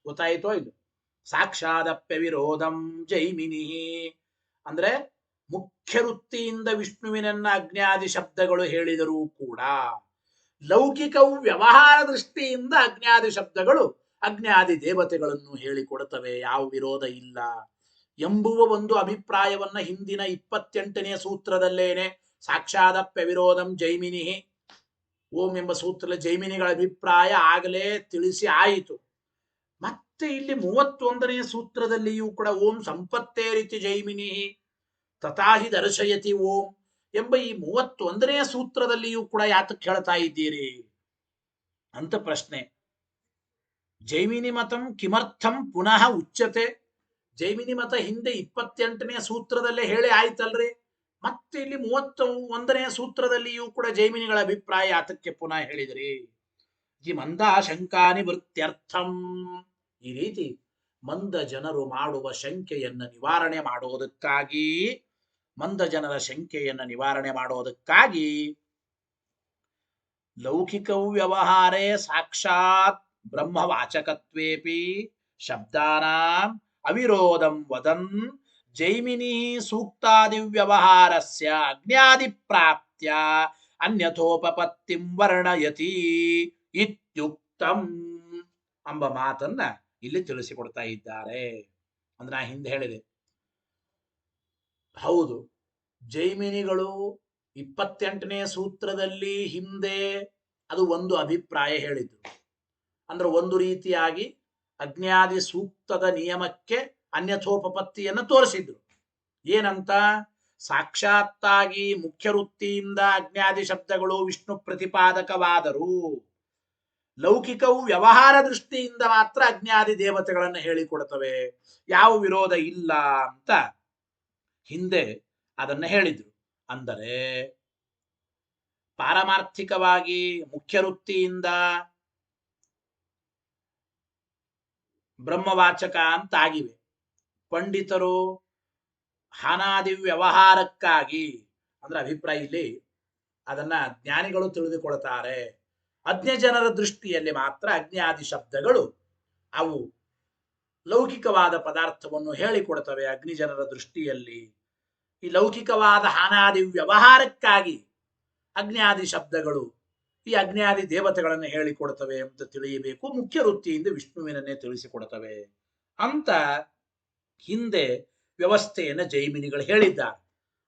ಗೊತ್ತಾಯಿತೋ ಇದು? ಸಾಕ್ಷಾದಪ್ಯ ವಿರೋಧಂ ಜೈಮಿನಿ ಅಂದ್ರೆ ಮುಖ್ಯ ವೃತ್ತಿಯಿಂದ ವಿಷ್ಣುವಿನನ್ನ ಅಜ್ಞಾದಿ ಶಬ್ದಗಳು ಹೇಳಿದರೂ ಕೂಡ ಲೌಕಿಕವು ವ್ಯವಹಾರ ದೃಷ್ಟಿಯಿಂದ ಅಜ್ಞಾದಿ ಶಬ್ದಗಳು ಅಗ್ನ್ಯಾದಿ ದೇವತೆಗಳನ್ನು ಹೇಳಿಕೊಡುತ್ತವೆ, ಯಾವ ವಿರೋಧ ಇಲ್ಲ ಎಂಬುವ ಒಂದು ಅಭಿಪ್ರಾಯವನ್ನ ಹಿಂದಿನ 28ನೇ ಸೂತ್ರದಲ್ಲೇನೆ ಸಾಕ್ಷಾದಪ್ಯ ವಿರೋಧಂ ಜೈಮಿನಿ ಓಂ ಎಂಬ ಸೂತ್ರದಲ್ಲಿ ಜೈಮಿನಿಗಳ ಅಭಿಪ್ರಾಯ ಆಗಲೇ ತಿಳಿಸಿ ಆಯಿತು. ಮತ್ತೆ ಇಲ್ಲಿ 31ನೇ ಸೂತ್ರದಲ್ಲಿಯೂ ಕೂಡ ಓಂ ಸಂಪತ್ತೇ ರೀತಿ ಜೈಮಿನಿ ತಥಾಹಿ ದರ್ಶಯತಿ ಓಂ ಎಂಬ ಈ 31ನೇ ಸೂತ್ರದಲ್ಲಿಯೂ ಕೂಡ ಯಾತಕ್ಕೆ ಹೇಳ್ತಾ ಇದ್ದೀರಿ ಅಂತ ಪ್ರಶ್ನೆ. ಜೈಮಿನಿ ಮತಂ ಕಿಮರ್ಥಂ ಪುನಃ ಉಚ್ಯತೆ? ಜೈಮಿನಿ ಮತ ಹಿಂದೆ 28ನೇ ಸೂತ್ರದಲ್ಲೇ ಹೇಳಿ ಆಯ್ತಲ್ರಿ, ಮತ್ತೆ ಇಲ್ಲಿ 31ನೇ ಸೂತ್ರದಲ್ಲಿಯೂ ಕೂಡ ಜೈಮಿನಿಗಳ ಅಭಿಪ್ರಾಯ ಯಾತಕ್ಕೆ ಪುನಃ ಹೇಳಿದ್ರಿ? ಈ ಮಂದ ಶಂಕಾನಿ ವೃತ್ಯರ್ಥಂ, ಈ ರೀತಿ ಮಂದ ಜನರು ಮಾಡುವ ಶಂಕೆಯನ್ನ ನಿವಾರಣೆ ಮಾಡೋದಕ್ಕಾಗಿ, ಮಂದ ಜನರ ಶಂಕೆಯನ್ನ ನಿವಾರಣೆ ಮಾಡೋದಕ್ಕಾಗಿ ಲೌಕಿಕೌ ವ್ಯವಹಾರೇ ಸಾಕ್ಷಾತ್ ಬ್ರಹ್ಮವಾಚಕತ್ವೇಪಿ ಶಬ್ದಾನಾಂ ಅವಿರೋಧಂ ವದನ್ ಜೈಮಿನಿ ಸೂಕ್ತಾದಿ ವ್ಯವಹಾರಸ್ಯ ಅಜ್ಞಾದಿ ಪ್ರಾಪ್ತ್ಯ ಅನ್ಯಥೋಪಪತ್ತಿಂ ವರ್ಣಯತಿ ಇತ್ಯುಕ್ತಂ ಎಂಬ ಮಾತನ್ನ ಇಲ್ಲಿ ತಿಳಿಸಿಕೊಡ್ತಾ ಇದ್ದಾರೆ. ಅಂದ್ರೆ ನಾ ಹಿಂದೆ ಹೇಳಿದೆ, ಹೌದು ಜೈಮಿನಿಗಳು 28ನೇ ಸೂತ್ರದಲ್ಲಿ ಹಿಂದೆ ಅದು ಒಂದು ಅಭಿಪ್ರಾಯ ಹೇಳಿದ್ರು. ಅಂದ್ರೆ ಒಂದು ರೀತಿಯಾಗಿ ಅಜ್ಞಾದಿ ಸೂಕ್ತದ ನಿಯಮಕ್ಕೆ ಅನ್ಯಥೋಪಪತ್ತಿಯನ್ನು ತೋರಿಸಿದ್ರು. ಏನಂತ? ಸಾಕ್ಷಾತ್ತಾಗಿ ಮುಖ್ಯ ವೃತ್ತಿಯಿಂದ ಅಜ್ಞಾದಿ ಶಬ್ದಗಳು ವಿಷ್ಣು ಪ್ರತಿಪಾದಕವಾದರೂ ಲೌಕಿಕವು ವ್ಯವಹಾರ ದೃಷ್ಟಿಯಿಂದ ಮಾತ್ರ ಅಜ್ಞಾದಿ ದೇವತೆಗಳನ್ನು ಹೇಳಿಕೊಡುತ್ತವೆ, ಯಾವ ವಿರೋಧ ಇಲ್ಲ ಅಂತ ಹಿಂದೆ ಅದನ್ನ ಹೇಳಿದ್ರು. ಅಂದರೆ ಪಾರಮಾರ್ಥಿಕವಾಗಿ ಮುಖ್ಯ ವೃತ್ತಿಯಿಂದ ಬ್ರಹ್ಮವಾಚಕ ಅಂತಾಗಿವೆ. ಪಂಡಿತರು ಹಾನಾದಿ ವ್ಯವಹಾರಕ್ಕಾಗಿ, ಅಂದ್ರೆ ಅಭಿಪ್ರಾಯ ಇಲ್ಲಿ ಅದನ್ನ ಜ್ಞಾನಿಗಳು ತಿಳಿದುಕೊಳ್ತಾರೆ. ಅಜ್ಞ ಜನರ ದೃಷ್ಟಿಯಲ್ಲಿ ಮಾತ್ರ ಅಜ್ಞಾದಿ ಶಬ್ದಗಳು ಅವು ಲೌಕಿಕವಾದ ಪದಾರ್ಥವನ್ನು ಹೇಳಿಕೊಡ್ತವೆ. ಅಗ್ನಿ ಜನರ ದೃಷ್ಟಿಯಲ್ಲಿ ಈ ಲೌಕಿಕವಾದ ಹಾನಾದಿ ವ್ಯವಹಾರಕ್ಕಾಗಿ ಅಜ್ಞಾದಿ ಶಬ್ದಗಳು ಈ ಅಜ್ಞಾದಿ ದೇವತೆಗಳನ್ನು ಹೇಳಿಕೊಡ್ತವೆ ಅಂತ ತಿಳಿಯಬೇಕು. ಮುಖ್ಯ ವೃತ್ತಿಯಿಂದ ವಿಷ್ಣುವಿನನ್ನೇ ತಿಳಿಸಿಕೊಡ್ತವೆ ಅಂತ ಹಿಂದೆ ವ್ಯವಸ್ಥೆಯನ್ನು ಜೈಮಿನಿಗಳು ಹೇಳಿದ್ದಾರೆ.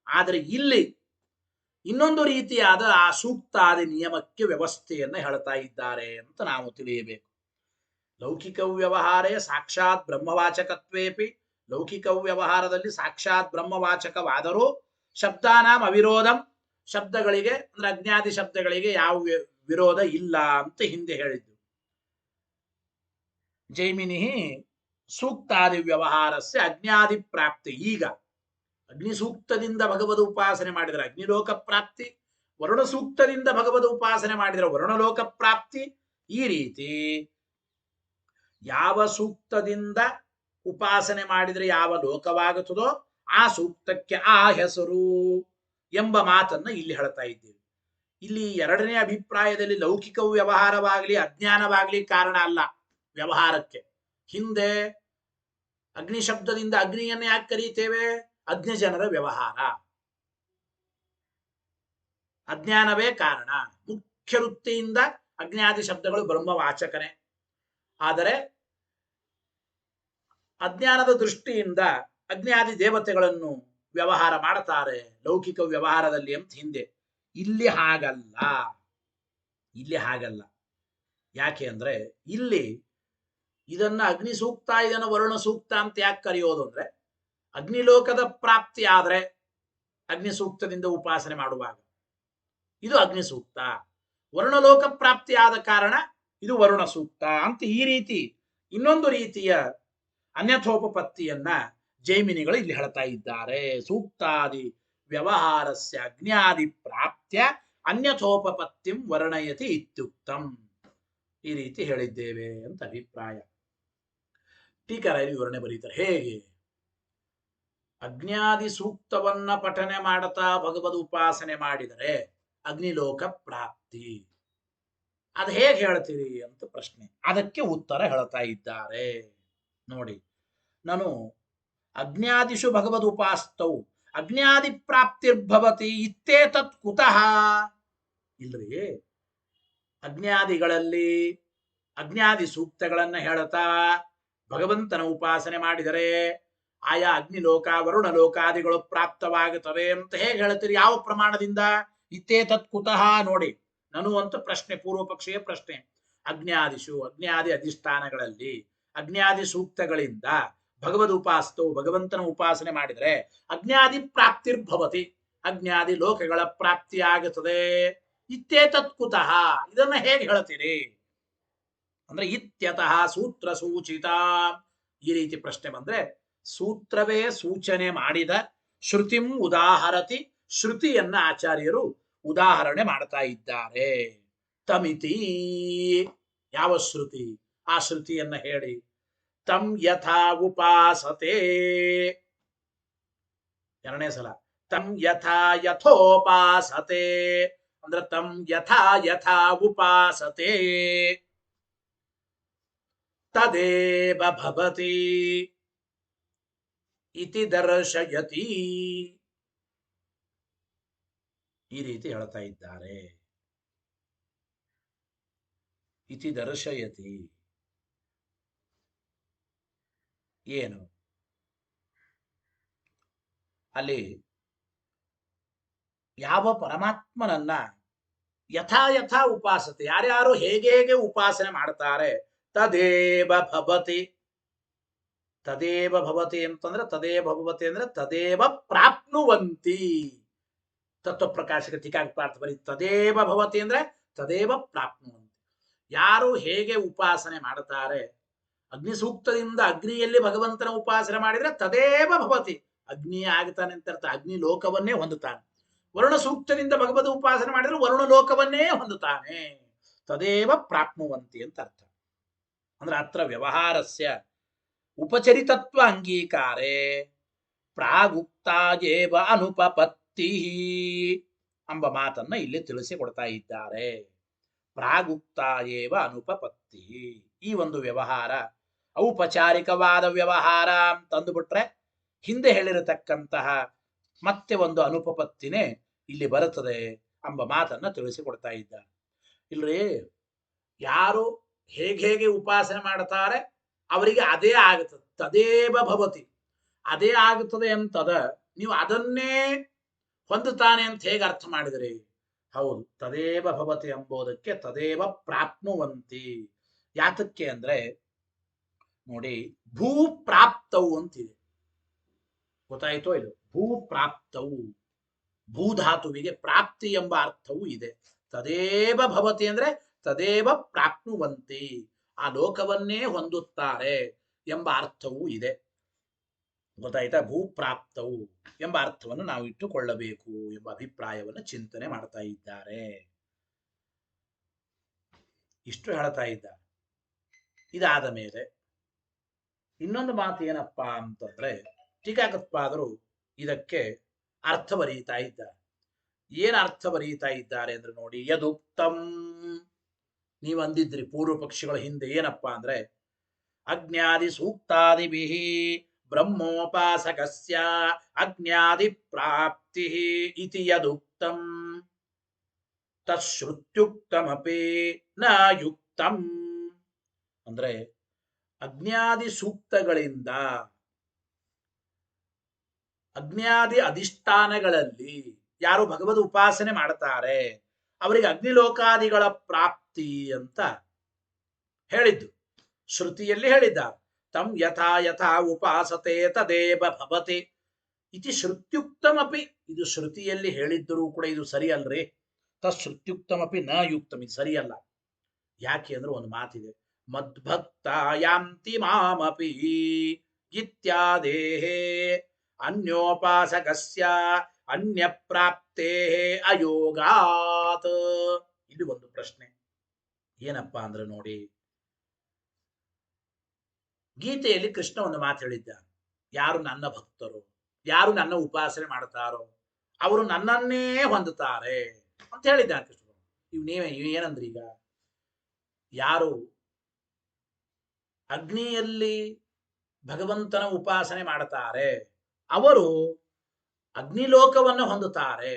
ಆದರೆ ಇಲ್ಲಿ ಇನ್ನೊಂದು ರೀತಿಯಾದ ಆ ಸೂಕ್ತಾದಿ ನಿಯಮಕ್ಕೆ ವ್ಯವಸ್ಥೆಯನ್ನು ಹೇಳ್ತಾ ಇದ್ದಾರೆ ಅಂತ ನಾವು ತಿಳಿಯಬೇಕು. ಲೌಕಿಕ ವ್ಯವಹಾರೇ ಸಾಕ್ಷಾತ್ ಬ್ರಹ್ಮವಾಚಕತ್ವೇಪಿ, ಲೌಕಿಕ ವ್ಯವಹಾರದಲ್ಲಿ ಸಾಕ್ಷಾತ್ ಬ್ರಹ್ಮವಾಚಕವಾದರೂ ಶಬ್ದಾನಾಂ ಅವಿರೋಧಂ, ಶಬ್ದಗಳಿಗೆ ಅಂದ್ರೆ ಅಜ್ಞಾದಿ ಶಬ್ದಗಳಿಗೆ ಯಾವ ವಿರೋಧ ಇಲ್ಲ ಅಂತ ಹಿಂದೆ ಹೇಳಿದ್ದು. ಜೈಮಿನಿ ಸೂಕ್ತಾದಿ ವ್ಯವಹಾರಸ್ಯ ಅಜ್ಞಾದಿ ಪ್ರಾಪ್ತಿ, ಈಗ ಅಗ್ನಿ ಸೂಕ್ತದಿಂದ ಭಗವದ್ ಉಪಾಸನೆ ಮಾಡಿದರೆ ಅಗ್ನಿಲೋಕ ಪ್ರಾಪ್ತಿ, ವರುಣ ಸೂಕ್ತದಿಂದ ಭಗವದ್ ಉಪಾಸನೆ ಮಾಡಿದರೆ ವರುಣಲೋಕ ಪ್ರಾಪ್ತಿ. ಈ ರೀತಿ ಯಾವ ಸೂಕ್ತದಿಂದ ಉಪಾಸನೆ ಮಾಡಿದರೆ ಯಾವ ಲೋಕವಾಗುತ್ತದೋ ಆ ಸೂಕ್ತಕ್ಕೆ ಆ ಹೆಸರು ಎಂಬ ಮಾತನ್ನ ಇಲ್ಲಿ ಹೇಳ್ತಾ ಇದ್ದೀವಿ. ಇಲ್ಲಿ ಎರಡನೇ ಅಭಿಪ್ರಾಯದಲ್ಲಿ ಲೌಕಿಕ ವ್ಯವಹಾರವಾಗಲಿ ಅಜ್ಞಾನವಾಗಲಿ ಕಾರಣ ಅಲ್ಲ ವ್ಯವಹಾರಕ್ಕೆ. ಹಿಂದೆ ಅಗ್ನಿ ಶಬ್ದದಿಂದ ಅಗ್ನಿಯನ್ನೇ ಯಾಕೆ ಕರೀತೇವೆ? ಅಜ್ಞ ಜನರ ವ್ಯವಹಾರ, ಅಜ್ಞಾನವೇ ಕಾರಣ. ಮುಖ್ಯ ವೃತ್ತಿಯಿಂದ ಅಜ್ಞಾದಿ ಶಬ್ದಗಳು ಬ್ರಹ್ಮವಾಚಕನೇ. ಆದರೆ ಅಜ್ಞಾನದ ದೃಷ್ಟಿಯಿಂದ ಅಜ್ಞಾದಿ ದೇವತೆಗಳನ್ನು ವ್ಯವಹಾರ ಮಾಡ್ತಾರೆ ಲೌಕಿಕ ವ್ಯವಹಾರದಲ್ಲಿ ಅಂತ ಹಿಂದೆ. ಇಲ್ಲಿ ಹಾಗಲ್ಲ, ಇಲ್ಲಿ ಹಾಗಲ್ಲ. ಯಾಕೆ ಅಂದ್ರೆ ಇಲ್ಲಿ ಇದನ್ನ ಅಗ್ನಿ ಸೂಕ್ತ, ಇದನ್ನ ವರುಣ ಸೂಕ್ತ ಅಂತ ಯಾಕೆ ಕರೆಯೋದು ಅಂದ್ರೆ, ಅಗ್ನಿಲೋಕದ ಪ್ರಾಪ್ತಿ ಆದ್ರೆ ಅಗ್ನಿ ಸೂಕ್ತದಿಂದ ಉಪಾಸನೆ ಮಾಡುವಾಗ ಇದು ಅಗ್ನಿ ಸೂಕ್ತ, ವರುಣಲೋಕ ಪ್ರಾಪ್ತಿ ಆದ ಕಾರಣ ಇದು ವರುಣ ಸೂಕ್ತ ಅಂತ ಈ ರೀತಿ ಇನ್ನೊಂದು ರೀತಿಯ ಅನ್ಯಥೋಪಪತ್ತಿಯನ್ನ ಜೈಮಿನಿಗಳು ಇಲ್ಲಿ ಹೇಳ್ತಾ ಇದ್ದಾರೆ. ಸೂಕ್ತಾದಿ ವ್ಯವಹಾರಸ್ಯ ಅಜ್ಞಾದಿ ಪ್ರಾಪ್ತ್ಯ ಅನ್ಯಥೋಪಪತ್ತಿಂ ವರ್ಣಯತಿ ಇತ್ಯುಕ್ತಂ, ಈ ರೀತಿ ಹೇಳಿದ್ದೇವೆ ಅಂತ ಅಭಿಪ್ರಾಯ. ಟೀಕಾರಾಯರು ವಿವರಣೆ ಬರೀತಾರೆ. ಹೇಗೆ? ಅಜ್ಞಾದಿ ಸೂಕ್ತವನ್ನ ಪಠನೆ ಮಾಡುತ್ತಾ ಭಗವದ್ ಉಪಾಸನೆ ಮಾಡಿದರೆ ಅಗ್ನಿಲೋಕ ಪ್ರಾಪ್ತಿ, ಅದು ಹೇಗೆ ಹೇಳ್ತೀರಿ ಅಂತ ಪ್ರಶ್ನೆ. ಅದಕ್ಕೆ ಉತ್ತರ ಹೇಳ್ತಾ ಇದ್ದಾರೆ ನೋಡಿ. ನಾನು ಅಜ್ಞಾದಿಷು ಭಗವದ್ ಉಪಾಸ್ತೌ ಅಜ್ಞಾದಿ ಪ್ರಾಪ್ತಿರ್ಭವತಿ ಇತ್ತೇತತ್ ಕುತಃ. ಇಲ್ರಿ, ಅಜ್ಞಾದಿಗಳಲ್ಲಿ ಅಗ್ನ್ಯಾದಿ ಸೂಕ್ತಗಳನ್ನ ಹೇಳುತ್ತಾ ಭಗವಂತನ ಉಪಾಸನೆ ಮಾಡಿದರೆ ಆಯಾ ಅಗ್ನಿಲೋಕ ವರುಣ ಲೋಕಾದಿಗಳು ಪ್ರಾಪ್ತವಾಗುತ್ತವೆ ಅಂತ ಹೇಗೆ ಹೇಳ್ತೀರಿ? ಯಾವ ಪ್ರಮಾಣದಿಂದ? ಇತ್ತೇ ತತ್ ಕುತಃ ನೋಡಿ. ನನು ಅಂತ ಪ್ರಶ್ನೆ, ಪೂರ್ವ ಪಕ್ಷೀಯ ಪ್ರಶ್ನೆ. ಅಗ್ನ್ಯಾದಿಶು, ಅಗ್ನ್ಯಾದಿ ಅಧಿಷ್ಠಾನಗಳಲ್ಲಿ ಅಗ್ನ್ಯಾದಿ ಸೂಕ್ತಗಳಿಂದ ಭಗವದ್ ಉಪಾಸ್ತವು, ಭಗವಂತನ ಉಪಾಸನೆ ಮಾಡಿದರೆ ಅಗ್ನ್ಯಾದಿ ಪ್ರಾಪ್ತಿರ್ಭವತಿ, ಅಗ್ನ್ಯಾದಿ ಲೋಕಗಳ ಪ್ರಾಪ್ತಿಯಾಗುತ್ತದೆ. ಇತ್ತೇ ತತ್ ಕುತಃ, ಇದನ್ನ ಹೇಗೆ ಹೇಳ್ತೀರಿ ಅಂದ್ರೆ ಇತ್ಯತಃ ಸೂತ್ರ ಸೂಚಿತ. ಈ ರೀತಿ ಪ್ರಶ್ನೆ ಬಂದ್ರೆ ಸೂತ್ರವೇ ಸೂಚನೆ ಮಾಡಿದ ಶ್ರುತಿಂ ಉದಾಹರತಿ, ಶ್ರುತಿಯನ್ನ ಆಚಾರ್ಯರು ಉದಾಹರಣೆ ಮಾಡ್ತಾ ಇದ್ದಾರೆ. ತಮಿತಿ, ಯಾವ ಶ್ರುತಿ? ಆ ಶ್ರುತಿಯನ್ನ ಹೇಳಿ. ತಂ ಯಥಾ ಉಪಾಸತೆ, ಎರಡನೇ ಸಲ ತಂ ಯಥಾ ಯಥೋಪಾಸತೆ ಅಂದ್ರೆ ತಂ ಯಥಾ ಯಥಾ ಉಪಾಸತೆ ತದೇವ ಭವತಿ ಇತಿ ದರ್ಶಯತಿ. ಈ ರೀತಿ ಹೇಳ್ತಾ ಇದ್ದಾರೆ. ಇತಿ ದರ್ಶಯತಿ ಏನು? ಅಲ್ಲಿ ಯಾವ ಪರಮಾತ್ಮನನ್ನ ಯಥಾ ಯಥಾ ಉಪಾಸತೆ, ಯಾರ್ಯಾರು ಹೇಗೆ ಹೇಗೆ ಉಪಾಸನೆ ಮಾಡ್ತಾರೆ, ತದೇವ ಭವತಿ. ತದೇವ ಭವತಿ ಅಂತಂದ್ರೆ ತದೇವ ಭವತಿ ಅಂದ್ರೆ ತದೇವ ಪ್ರಾಪ್ನುವಂತಿ. ತತ್ವ ಪ್ರಕಾಶಕ ಟೀಕಾಪಾರ್ಥ ಬರೀ ತದೇವ ಭವತಿ ಅಂದ್ರೆ ತದೇವ ಪ್ರಾಪ್ನುವಂತಿ. ಯಾರು ಹೇಗೆ ಉಪಾಸನೆ ಮಾಡುತ್ತಾರೆ, ಅಗ್ನಿ ಸೂಕ್ತದಿಂದ ಅಗ್ನಿಯಲ್ಲಿ ಭಗವಂತನ ಉಪಾಸನೆ ಮಾಡಿದ್ರೆ ತದೇವ ಭವತಿ, ಅಗ್ನಿ ಆಗ್ತಾನೆ ಅಂತ ಅರ್ಥ, ಅಗ್ನಿ ಲೋಕವನ್ನೇ ಹೊಂದುತ್ತಾನೆ. ವರುಣ ಸೂಕ್ತದಿಂದ ಭಗವದ್ ಉಪಾಸನೆ ಮಾಡಿದ್ರೆ ವರುಣ ಲೋಕವನ್ನೇ ಹೊಂದುತ್ತಾನೆ. ತದೇವ ಪ್ರಾಪ್ನುವಂತಿ ಅಂತ ಅರ್ಥ. ಅಂದ್ರೆ ಅತ್ರ ವ್ಯವಹಾರಸ್ಯ ಉಪಚರಿತತ್ವ ಅಂಗೀಕಾರೇ ಪ್ರಾಗುಕ್ತಾಯೇವ ಅನುಪಪತ್ತಿ ಎಂಬ ಮಾತನ್ನ ಇಲ್ಲಿ ತಿಳಿಸಿಕೊಡ್ತಾ ಇದ್ದಾರೆ. ಪ್ರಾಗುಕ್ತಾಯೇವ ಅನುಪಪತ್ತಿ, ಈ ಒಂದು ವ್ಯವಹಾರ ಔಪಚಾರಿಕವಾದ ವ್ಯವಹಾರ ಅಂತಂದುಬಿಟ್ರೆ ಹಿಂದೆ ಹೇಳಿರತಕ್ಕಂತಹ ಮತ್ತೆ ಒಂದು ಅನುಪಪತ್ತಿನೇ ಇಲ್ಲಿ ಬರುತ್ತದೆ ಎಂಬ ಮಾತನ್ನ ತಿಳಿಸಿಕೊಡ್ತಾ ಇದ್ದಾರೆ. ಇಲ್ರಿ, ಯಾರು ಹೇಗೆ ಉಪಾಸನೆ ಮಾಡ್ತಾರೆ ಅವರಿಗೆ ಅದೇ ಆಗುತ್ತದೆ. ತದೇವ ಭವತಿ, ಅದೇ ಆಗುತ್ತದೆ ಅಂತದ ನೀವು ಅದನ್ನೇ ಹೊಂದುತ್ತಾನೆ ಅಂತ ಹೇಗೆ ಅರ್ಥ ಮಾಡಿದ್ರಿ? ಹೌದು, ತದೇವ ಭವತಿ ಎಂಬುದಕ್ಕೆ ತದೇವ ಪ್ರಾಪ್ನುವಂತಿ. ಯಾತಕ್ಕೆ ಅಂದ್ರೆ ನೋಡಿ, ಭೂ ಪ್ರಾಪ್ತವು ಅಂತಿದೆ, ಗೊತ್ತಾಯ್ತೋ ಇದು? ಭೂ ಪ್ರಾಪ್ತವು, ಭೂಧಾತುವಿಗೆ ಪ್ರಾಪ್ತಿ ಎಂಬ ಅರ್ಥವೂ ಇದೆ. ತದೇವ ಭವತಿ ಅಂದ್ರೆ ತದೇವ ಪ್ರಾಪ್ನುವಂತಿ, ಆ ಲೋಕವನ್ನೇ ಹೊಂದುತ್ತಾರೆ ಎಂಬ ಅರ್ಥವೂ ಇದೆ. ಗೊತ್ತಾಯ್ತಾ? ಭೂಪ್ರಾಪ್ತವು ಎಂಬ ಅರ್ಥವನ್ನು ನಾವು ಇಟ್ಟುಕೊಳ್ಳಬೇಕು ಎಂಬ ಅಭಿಪ್ರಾಯವನ್ನು ಚಿಂತನೆ ಮಾಡ್ತಾ ಇದ್ದಾರೆ. ಇಷ್ಟು ಹೇಳ್ತಾ ಇದ್ದಾರೆ. ಇದಾದ ಮೇಲೆ ಇನ್ನೊಂದು ಮಾತು ಏನಪ್ಪಾ ಅಂತಂದ್ರೆ, ಟೀಕಾಕೃತ್ಪಾದರು ಇದಕ್ಕೆ ಅರ್ಥ ಬರೀತಾ ಇದ್ದಾರೆ. ಏನ್ ಅರ್ಥ ಬರೀತಾ ಇದ್ದಾರೆ ಅಂದ್ರೆ ನೋಡಿ, ಯದುಕ್ತಂ, ನೀವು ಅಂದಿದ್ರಿ ಪೂರ್ವ ಪಕ್ಷಿಗಳ ಹಿಂದೆ ಏನಪ್ಪಾ ಅಂದ್ರೆ, ಅಜ್ಞಾದಿ ಸೂಕ್ತಾದಿಭಿ ಬ್ರಹ್ಮೋಪಾಸಕಸ್ಯ ಅಜ್ಞಾದಿ ಪ್ರಾಪ್ತಿ ಇತಿ ಯದುಕ್ತಂ ತಶ್ರುತ್ಯುಕ್ತಮಪಿ ನ ಯುಕ್ತಂ. ಅಂದ್ರೆ ಅಜ್ಞಾದಿ ಸೂಕ್ತಗಳಿಂದ, ಅಜ್ಞಾದಿ ಅಧಿಷ್ಠಾನಗಳಲ್ಲಿ ಯಾರು ಭಗವದ್ ಉಪಾಸನೆ ಮಾಡ್ತಾರೆ ಅವರಿಗೆ ಅಗ್ನಿಲೋಕಾದಿಗಳ ಪ್ರಾಪ್ತಿ ಅಂತ ಹೇಳಿದ್ದು ಶ್ರುತಿಯಲ್ಲಿ ಹೇಳಿದ್ದಾರೆ. ತಂ ಯಥಾ ಯಥಾ ಉಪಾಸತೆ ತದೇವ ಭವತಿ ಇತಿ ಶ್ರುತ್ಯುಕ್ತಮಪಿ. ಇದು ಶ್ರುತಿಯಲ್ಲಿ ಹೇಳಿದ್ದರೂ ಕೂಡ ಇದು ಸರಿಯಲ್ರಿ. ತಶ್ರುತ್ಯುಕ್ತಮಪಿ ನ ಯುಕ್ತಂ, ಇದು ಸರಿಯಲ್ಲ. ಯಾಕೆ ಅಂದ್ರೆ ಒಂದು ಮಾತಿದೆ, ಮದ್ಭಕ್ತ ಯಾಂತಿ ಮಾಮಪಿ ಇತ್ಯಾದೇಹೇ ಅನ್ಯೋಪಾಸಕಸ್ಯ ಅನ್ಯ ಪ್ರಾಪ್ತೇ ಅಯೋಗಾತ್. ಇಲ್ಲಿ ಒಂದು ಪ್ರಶ್ನೆ ಏನಪ್ಪಾ ಅಂದ್ರೆ ನೋಡಿ, ಗೀತೆಯಲ್ಲಿ ಕೃಷ್ಣ ಒಂದು ಮಾತು ಹೇಳಿದ್ದಾನೆ, ಯಾರು ನನ್ನ ಭಕ್ತರು, ಯಾರು ನನ್ನ ಉಪಾಸನೆ ಮಾಡ್ತಾರೋ ಅವರು ನನ್ನನ್ನೇ ಹೊಂದುತ್ತಾರೆ ಅಂತ ಹೇಳಿದ್ದಾನೆ ಕೃಷ್ಣ. ಏನಂದ್ರಿ, ಈಗ ಯಾರು ಅಗ್ನಿಯಲ್ಲಿ ಭಗವಂತನ ಉಪಾಸನೆ ಮಾಡ್ತಾರೆ ಅವರು ಅಗ್ನಿಲೋಕವನ್ನು ಹೊಂದುತ್ತಾರೆ.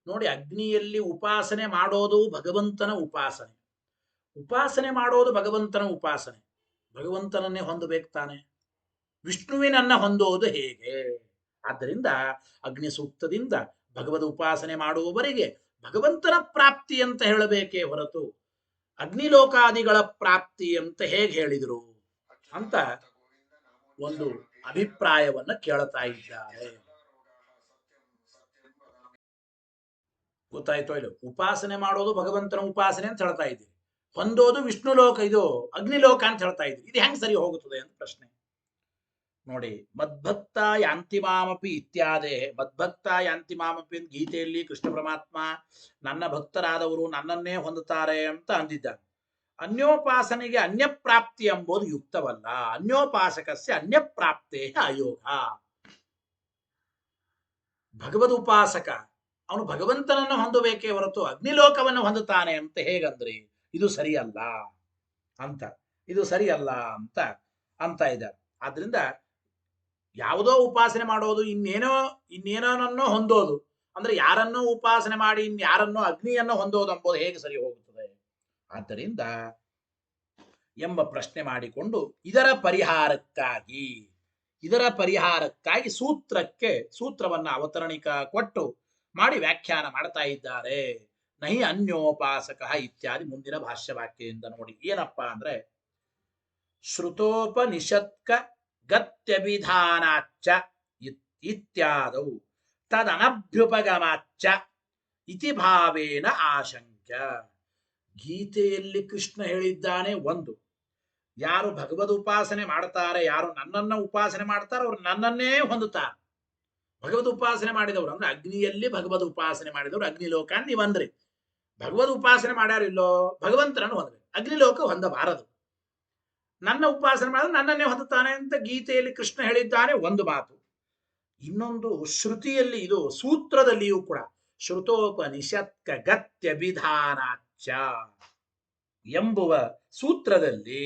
ನೋಡಿ, ಅಗ್ನಿಯಲ್ಲಿ ಉಪಾಸನೆ ಮಾಡೋದು ಭಗವಂತನ ಉಪಾಸನೆ, ಉಪಾಸನೆ ಮಾಡೋದು ಭಗವಂತನ ಉಪಾಸನೆ, ಭಗವಂತನನ್ನೇ ಹೊಂದಬೇಕು ತಾನೆ. ವಿಷ್ಣುವಿನನ್ನ ಹೊಂದೋದು ಹೇಗೆ? ಆದ್ದರಿಂದ ಅಗ್ನಿ ಸೂಕ್ತದಿಂದ ಭಗವದ್ ಉಪಾಸನೆ ಮಾಡುವವರಿಗೆ ಭಗವಂತನ ಪ್ರಾಪ್ತಿ ಅಂತ ಹೇಳಬೇಕೇ ಹೊರತು ಅಗ್ನಿಲೋಕಾದಿಗಳ ಪ್ರಾಪ್ತಿ ಅಂತ ಹೇಗೆ ಹೇಳಿದರು ಅಂತ ಒಂದು ಅಭಿಪ್ರಾಯವನ್ನ ಕೇಳ್ತಾ ಇದ್ದಾರೆ. ಗೊತ್ತಾಯ್ತೋ ಇಲ್ಲ? ಉಪಾಸನೆ ಮಾಡೋದು ಭಗವಂತನ ಉಪಾಸನೆ ಅಂತ ಹೇಳ್ತಾ ಇದ್ದೀರಿ, ಹೊಂದೋದು ವಿಷ್ಣು ಲೋಕ, ಇದು ಅಗ್ನಿಲೋಕ ಅಂತ ಹೇಳ್ತಾ ಇದ್ದೀರಿ. ಇದು ಹೆಂಗ್ ಸರಿ ಹೋಗುತ್ತದೆ ಅಂತ ಪ್ರಶ್ನೆ ನೋಡಿ. ಮದ್ಭಕ್ತ ಯಾಂತಿಮಾಮಪಿ ಇತ್ಯಾದೆ, ಮದ್ಭಕ್ತ ಯಾಂತಿಮಾಮಪಿ ಅಂತ ಗೀತೆಯಲ್ಲಿ ಕೃಷ್ಣ ಪರಮಾತ್ಮ ನನ್ನ ಭಕ್ತರಾದವರು ನನ್ನನ್ನೇ ಹೊಂದುತ್ತಾರೆ ಅಂತ ಅಂದಿದ್ದಾನೆ. ಅನ್ಯೋಪಾಸನೆಗೆ ಅನ್ಯಪ್ರಾಪ್ತಿ ಎಂಬುದು ಯುಕ್ತವಲ್ಲ. ಅನ್ಯೋಪಾಸಕಸ್ಯ ಅನ್ಯಪ್ರಾಪ್ತೇ ಅಯೋಗ. ಭಗವದ್ ಉಪಾಸಕ ಅವನು ಭಗವಂತನನ್ನು ಹೊಂದಬೇಕೇ ಹೊರತು ಅಗ್ನಿಲೋಕವನ್ನು ಹೊಂದುತ್ತಾನೆ ಅಂತ ಹೇಗಂದ್ರಿ? ಇದು ಸರಿಯಲ್ಲ ಅಂತ, ಇದು ಸರಿಯಲ್ಲ ಅಂತ ಇದ್ದಾರೆ. ಆದ್ರಿಂದ ಯಾವುದೋ ಉಪಾಸನೆ ಮಾಡೋದು ಇನ್ನೇನೋ ಹೊಂದೋದು ಅಂದ್ರೆ ಯಾರನ್ನೋ ಉಪಾಸನೆ ಮಾಡಿ ಇನ್ಯಾರನ್ನೋ ಅಗ್ನಿಯನ್ನು ಹೊಂದೋದು ಎಂಬುದು ಹೇಗೆ ಸರಿ ಹೋಗುತ್ತದೆ? ಆದ್ದರಿಂದ ಎಂಬ ಪ್ರಶ್ನೆ ಮಾಡಿಕೊಂಡು ಇದರ ಪರಿಹಾರಕ್ಕಾಗಿ ಸೂತ್ರವನ್ನ ಅವತರಣಿಕ ಕೊಟ್ಟು ಮಾಡಿ ವ್ಯಾಖ್ಯಾನ ಮಾಡ್ತಾ ಇದ್ದಾರೆ. ನಹಿ ಅನ್ಯೋಪಾಸಕ ಇತ್ಯಾದಿ ಮುಂದಿನ ಭಾಷ್ಯವಾಕ್ಯದಿಂದ ನೋಡಿ. ಏನಪ್ಪ ಅಂದ್ರೆ, ಶ್ರುತೋಪನಿಷತ್ಕ ಗತ್ಯಭಿಧಾನಾಚ್ಚ ಇತ್ಯಾದೌ ತದನಭ್ಯುಪಗಮಾಚ್ಚ ಇತಿ ಭಾವೇನ ಆಶಂಕ್ಯ. ಗೀತೆಯಲ್ಲಿ ಕೃಷ್ಣ ಹೇಳಿದ್ದಾನೆ ಒಂದು, ಯಾರು ಭಗವದ್ ಉಪಾಸನೆ ಮಾಡ್ತಾರೆ, ಯಾರು ನನ್ನನ್ನ ಉಪಾಸನೆ ಮಾಡ್ತಾರೋ ಅವರು ನನ್ನನ್ನೇ ಹೊಂದುತ್ತಾರೆ. ಭಗವದ್ ಉಪಾಸನೆ ಮಾಡಿದವರು ಅಂದ್ರೆ ಅಗ್ನಿಯಲ್ಲಿ ಭಗವದ್ ಉಪಾಸನೆ ಮಾಡಿದವರು ಅಗ್ನಿಲೋಕ ನೀವಂದ್ರಿ. ಭಗವದ್ ಉಪಾಸನೆ ಮಾಡ್ಯಾರಿಲ್ಲೋ ಭಗವಂತನನ್ನು ಹೊಂದ್ರಿ, ಅಗ್ನಿಲೋಕ ಹೊಂದಬಾರದು. ನನ್ನ ಉಪಾಸನೆ ಮಾಡಿದ್ರೆ ನನ್ನನ್ನೇ ಹೊಂದುತ್ತಾನೆ ಅಂತ ಗೀತೆಯಲ್ಲಿ ಕೃಷ್ಣ ಹೇಳಿದ್ದಾನೆ ಒಂದು ಮಾತು. ಇನ್ನೊಂದು ಶ್ರುತಿಯಲ್ಲಿ, ಇದು ಸೂತ್ರದಲ್ಲಿಯೂ ಕೂಡ ಶ್ರುತೋಪನಿಷತ್ಕ ಗತ್ಯಭಿಧಾನಾಚ್ಚ ಎಂಬುವ ಸೂತ್ರದಲ್ಲಿ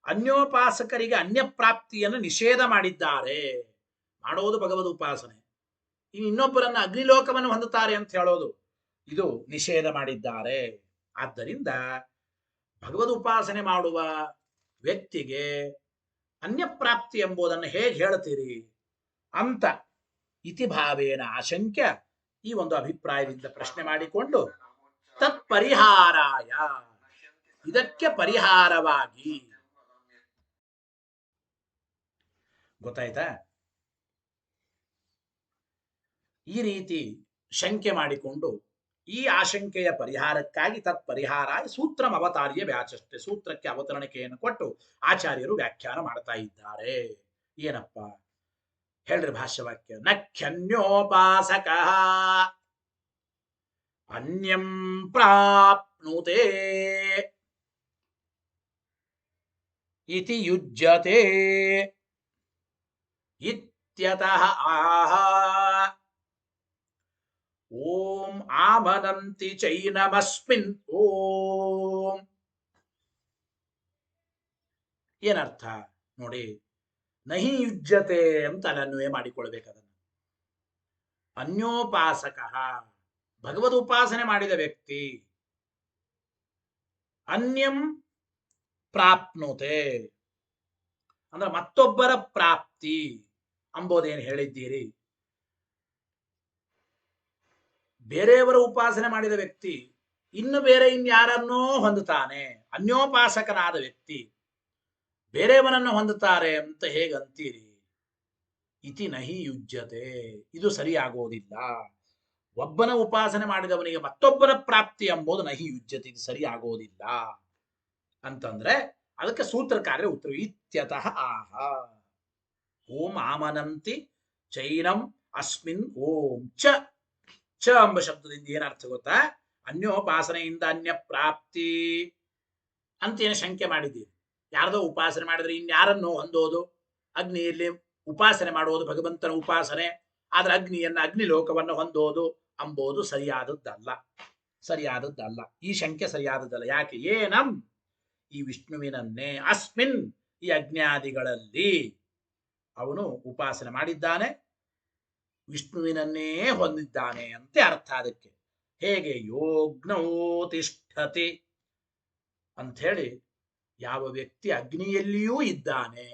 ಅನ್ಯೋಪಾಸಕರಿಗೆ ಅನ್ಯಪ್ರಾಪ್ತಿಯನ್ನು ನಿಷೇಧ ಮಾಡಿದ್ದಾರೆ. ಮಾಡೋದು ಭಗವದ್ ಉಪಾಸನೆ, ಇನ್ನೊಬ್ಬರನ್ನ ಅಗ್ನಿಲೋಕವನ್ನು ಹೊಂದುತ್ತಾರೆ ಅಂತ ಹೇಳೋದು ಇದು ನಿಷೇಧ ಮಾಡಿದ್ದಾರೆ. ಆದ್ದರಿಂದ ಭಗವದ್ ಉಪಾಸನೆ ಮಾಡುವ ವ್ಯಕ್ತಿಗೆ ಅನ್ಯಪ್ರಾಪ್ತಿ ಎಂಬುದನ್ನು ಹೇಗೆ ಹೇಳ್ತೀರಿ ಅಂತ ಇತಿಭಾವೇನ ಆಶಂಕ್ಯ ಈ ಒಂದು ಅಭಿಪ್ರಾಯದಿಂದ ಪ್ರಶ್ನೆ ಮಾಡಿಕೊಂಡು ತತ್ಪರಿಹಾರಾಯ, ಇದಕ್ಕೆ ಪರಿಹಾರವಾಗಿ, ಗೊತ್ತಾಯ್ತಾ, ಈ ರೀತಿ ಶಂಕೆ ಮಾಡಿಕೊಂಡು ಈ ಆಶಂಕೆಯ ಪರಿಹಾರಕ್ಕಾಗಿ ತತ್ಪರಿಹಾರ ಸೂತ್ರಂ ಅವತಾರ್ಯ ವ್ಯಾಚಷ್ಟೆ, ಸೂತ್ರಕ್ಕೆ ಅವತರಣಿಕೆಯನ್ನು ಕೊಟ್ಟು ಆಚಾರ್ಯರು ವ್ಯಾಖ್ಯಾನ ಮಾಡ್ತಾ ಇದ್ದಾರೆ. ಏನಪ್ಪ ಹೇಳ್ರಿ ಭಾಷ್ಯವಾಕ್ಯ. ನಖ್ಯನ್ಯೋಪಾಸಕ ಅನ್ಯಂ ಪ್ರಾಪ್ನುತೆ ಇತಿ ಯುಜ್ಯತೆ ಇತ್ಯತಃ ಆಹ ಓಂ ಆಮನಂತಿ ಚೈನಮಸ್ಮಿನ್ ಓಂ. ಏನರ್ಥ ನೋಡಿ, ನಹಿ ಯುಜ್ಯತೆ ಅಂತ ಅನ್ವಯ ಮಾಡಿಕೊಳ್ಬೇಕದನ್ನು. ಅನ್ಯೋಪಾಸಕ ಭಗವದ್ ಉಪಾಸನೆ ಮಾಡಿದ ವ್ಯಕ್ತಿ ಅನ್ಯಂ ಪ್ರಾಪ್ನುತೆ ಅಂದ್ರೆ ಮತ್ತೊಬ್ಬರ ಪ್ರಾಪ್ತಿ ಅಂಬೋದೇನು ಹೇಳಿದ್ದೀರಿ. ಬೇರೆಯವರ ಉಪಾಸನೆ ಮಾಡಿದ ವ್ಯಕ್ತಿ ಇನ್ನು ಬೇರೆ ಇನ್ಯಾರನ್ನೋ ಹೊಂದುತ್ತಾನೆ. ಅನ್ಯೋಪಾಸಕನಾದ ವ್ಯಕ್ತಿ ಬೇರೆಯವರನ್ನು ಹೊಂದುತ್ತಾರೆ ಅಂತ ಹೇಗಂತೀರಿ? ಇತಿ ನಹಿ ಯುಜ್ಯತೆ, ಇದು ಸರಿಯಾಗೋದಿಲ್ಲ. ಒಬ್ಬನ ಉಪಾಸನೆ ಮಾಡಿದವನಿಗೆ ಮತ್ತೊಬ್ಬರ ಪ್ರಾಪ್ತಿ ಎಂಬುದು ನಹಿ ಯುಜ್ಯತೆ, ಇದು ಸರಿಯಾಗೋದಿಲ್ಲ ಅಂತಂದ್ರೆ ಅದಕ್ಕೆ ಸೂತ್ರಕಾರ್ಯ ಉತ್ತರ ಇತ್ಯತಃ ಆಹ ಓಂ ಆಮನಂತಿ ಚೈನಂ ಅಸ್ಮಿನ್ ಓಂ ಚ ಎಂಬ ಶಬ್ದದಿಂದ ಏನರ್ಥ ಗೊತ್ತಾ? ಅನ್ಯೋಪಾಸನೆಯಿಂದ ಅನ್ಯ ಪ್ರಾಪ್ತಿ ಅಂತೇನು ಶಂಕೆ ಮಾಡಿದ್ದೀರಿ. ಯಾರ್ದೋ ಉಪಾಸನೆ ಮಾಡಿದ್ರೆ ಇನ್ಯಾರನ್ನು ಹೊಂದೋದು, ಅಗ್ನಿಯಲ್ಲಿ ಉಪಾಸನೆ ಮಾಡುವುದು ಭಗವಂತನ ಉಪಾಸನೆ, ಆದ್ರೆ ಅಗ್ನಿ ಲೋಕವನ್ನು ಹೊಂದೋದು ಅಂಬೋದು ಸರಿಯಾದದ್ದಲ್ಲ. ಈ ಶಂಕೆ ಸರಿಯಾದದ್ದಲ್ಲ. ಯಾಕೆ? ಏನಂ ಈ ವಿಷ್ಣುವಿನನ್ನೇ ಅಸ್ಮಿನ್ ಈ ಅಜ್ಞಾದಿಗಳಲ್ಲಿ ಅವನು ಉಪಾಸನೆ ಮಾಡಿದ್ದಾನೆ, ವಿಷ್ಣುವಿನನ್ನೇ ಹೊಂದಿದ್ದಾನೆ ಅಂತ ಅರ್ಥ. ಅದಕ್ಕೆ ಹೇಗೆ ಯೋಗ್ನೋ ತಿಷ್ಠತಿ ಅಂಥೇಳಿ ಯಾವ ವ್ಯಕ್ತಿ ಅಗ್ನಿಯಲ್ಲಿಯೂ ಇದ್ದಾನೆ,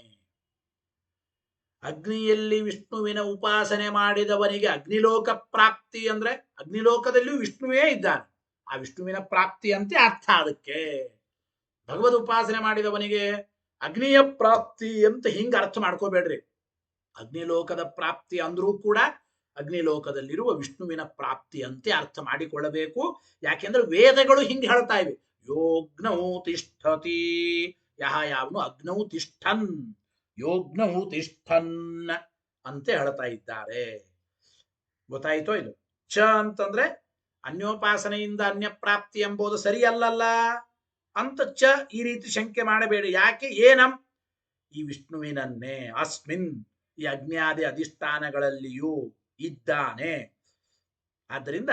ಅಗ್ನಿಯಲ್ಲಿ ವಿಷ್ಣುವಿನ ಉಪಾಸನೆ ಮಾಡಿದವನಿಗೆ ಅಗ್ನಿಲೋಕ ಪ್ರಾಪ್ತಿ ಅಂದ್ರೆ ಅಗ್ನಿಲೋಕದಲ್ಲಿಯೂ ವಿಷ್ಣುವೇ ಇದ್ದಾನೆ, ಆ ವಿಷ್ಣುವಿನ ಪ್ರಾಪ್ತಿ ಅಂತೆ ಅರ್ಥ. ಅದಕ್ಕೆ ಭಗವದ್ ಉಪಾಸನೆ ಮಾಡಿದವನಿಗೆ ಅಗ್ನಿಯ ಪ್ರಾಪ್ತಿ ಅಂತ ಹಿಂಗ ಅರ್ಥ ಮಾಡ್ಕೋಬೇಡ್ರಿ. ಅಗ್ನಿಲೋಕದ ಪ್ರಾಪ್ತಿ ಅಂದ್ರೂ ಕೂಡ ಅಗ್ನಿಲೋಕದಲ್ಲಿರುವ ವಿಷ್ಣುವಿನ ಪ್ರಾಪ್ತಿ ಅಂತೆ ಅರ್ಥ ಮಾಡಿಕೊಳ್ಳಬೇಕು. ಯಾಕೆಂದ್ರೆ ವೇದಗಳು ಹಿಂಗೆ ಹೇಳ್ತಾ ಇವೆ, ಯೋಗ್ನೌ ತಿಷ್ಠತಿ, ಯಾವನು ಅಗ್ನೌ ತಿಷ್ಠನ್, ಯೋಗ್ನೌ ತಿಷ್ಠನ್ ಅಂತ ಹೇಳ್ತಾ ಇದ್ದಾರೆ. ಗೊತ್ತಾಯ್ತೋ ಇದು? ಚ ಅಂತಂದ್ರೆ ಅನ್ಯೋಪಾಸನೆಯಿಂದ ಅನ್ಯ ಪ್ರಾಪ್ತಿ ಎಂಬುದು ಸರಿಯಲ್ಲಲ್ಲ ಅಂತ ಚ ಈ ರೀತಿ ಶಂಕೆ ಮಾಡಬೇಡಿ. ಯಾಕೆ? ಏನಂ, ಈ ವಿಷ್ಣುವಿನನ್ನೇ ಅಸ್ಮಿನ್, ಈ ಅಗ್ನ್ಯಾದಿ ಅಧಿಷ್ಠಾನಗಳಲ್ಲಿಯೂ ಇದ್ದಾನೆ. ಆದ್ದರಿಂದ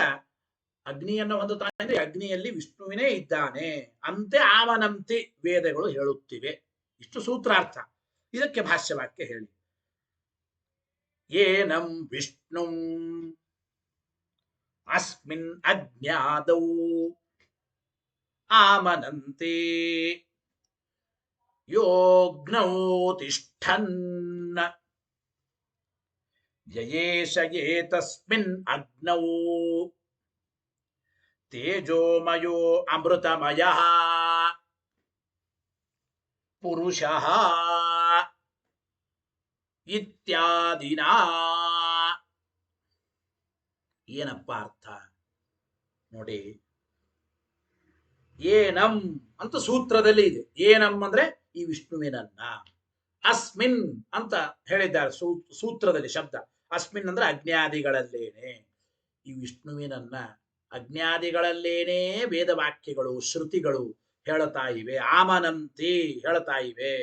ಅಗ್ನಿಯನ್ನು ಹೊಂದುತ್ತಾನೆ ಅಂದ್ರೆ ಅಗ್ನಿಯಲ್ಲಿ ವಿಷ್ಣುವಿನೇ ಇದ್ದಾನೆ ಅಂತೆ ಆವನಂತಿ ವೇದಗಳು ಹೇಳುತ್ತಿವೆ. ಇಷ್ಟು ಸೂತ್ರಾರ್ಥ. ಇದಕ್ಕೆ ಭಾಷ್ಯವಾಕ್ಯ ಹೇಳಿ. ಏನಂ ವಿಷ್ಣು ಅಸ್ಮಿನ್ ಅಜ್ಞಾದೌ ಆಮನಂತೆ ಯೋಗ್ನೌ ತಿಷ್ಠನ್ ಯಯೇಷ ಏತಸ್ಮಿನ್ ಅಗ್ನೌ ತೇಜೋಮಯೋ ಅಮೃತಮಯಃ ಪುರುಷಃ ಇತ್ಯಾದಿನಾ. ಏನಪ್ಪ ಅರ್ಥ ನೋಡಿ. ಏನಂ ಅಂತ ಸೂತ್ರದಲ್ಲಿ ಇದೆ. ಏನಂ ಅಂದ್ರೆ ಈ ವಿಷ್ಣುವಿನನ್ನ, ಅಸ್ಮಿನ್ ಅಂತ ಹೇಳಿದ್ದಾರೆ ಸೂತ್ರದಲ್ಲಿ ಶಬ್ದ. ಅಸ್ಮಿನ್ ಅಂದ್ರೆ ಅಜ್ಞಾದಿಗಳಲ್ಲೇನೆ, ಈ ವಿಷ್ಣುವಿನನ್ನ ಅಜ್ಞಾದಿಗಳಲ್ಲೇನೆ ವೇದವಾಕ್ಯಗಳು ಶ್ರುತಿಗಳು ಹೇಳ್ತಾ ಇವೆ. ಆಮನಂತಿ ಹೇಳ್ತಾ ಇವೆ.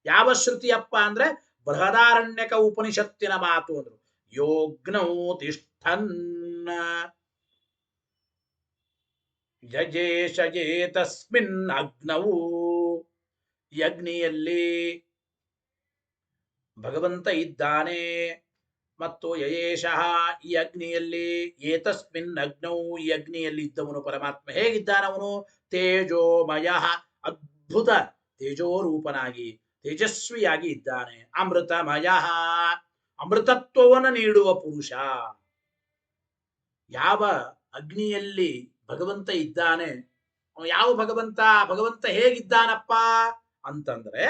ಯಾವ ಶ್ರುತಿಯಪ್ಪ ಅಂದ್ರೆ ಬೃಹದಾರಣ್ಯಕ ಉಪನಿಷತ್ತಿನ ಮಾತು ಅಂದ್ರು. ಯೋಗ್ನೌ ತಿಷ್ಠನ್ ಯಜೇಷ ಏತಸ್ಮಿನ್ ಅಗ್ನೌ, ಈ ಅಗ್ನಿಯಲ್ಲಿ ಭಗವಂತ ಇದ್ದಾನೆ ಮತ್ತು ಯಯೇಷಃ ಈ ಅಗ್ನಿಯಲ್ಲಿ, ಏತಸ್ಮಿನ್ ಅಗ್ನೌ ಈ ಅಗ್ನಿಯಲ್ಲಿ ಇದ್ದವನು ಪರಮಾತ್ಮ ಹೇಗಿದ್ದಾನವನು? ತೇಜೋಮಯ, ಅದ್ಭುತ ತೇಜೋರೂಪನಾಗಿ ತೇಜಸ್ವಿಯಾಗಿ ಇದ್ದಾನೆ. ಅಮೃತಮಯ, ಅಮೃತತ್ವವನ್ನು ನೀಡುವ ಪುರುಷ. ಯಾವ ಅಗ್ನಿಯಲ್ಲಿ ಭಗವಂತ ಇದ್ದಾನೆ, ಯಾವ ಭಗವಂತ? ಭಗವಂತ ಹೇಗಿದ್ದಾನಪ್ಪ ಅಂತಂದ್ರೆ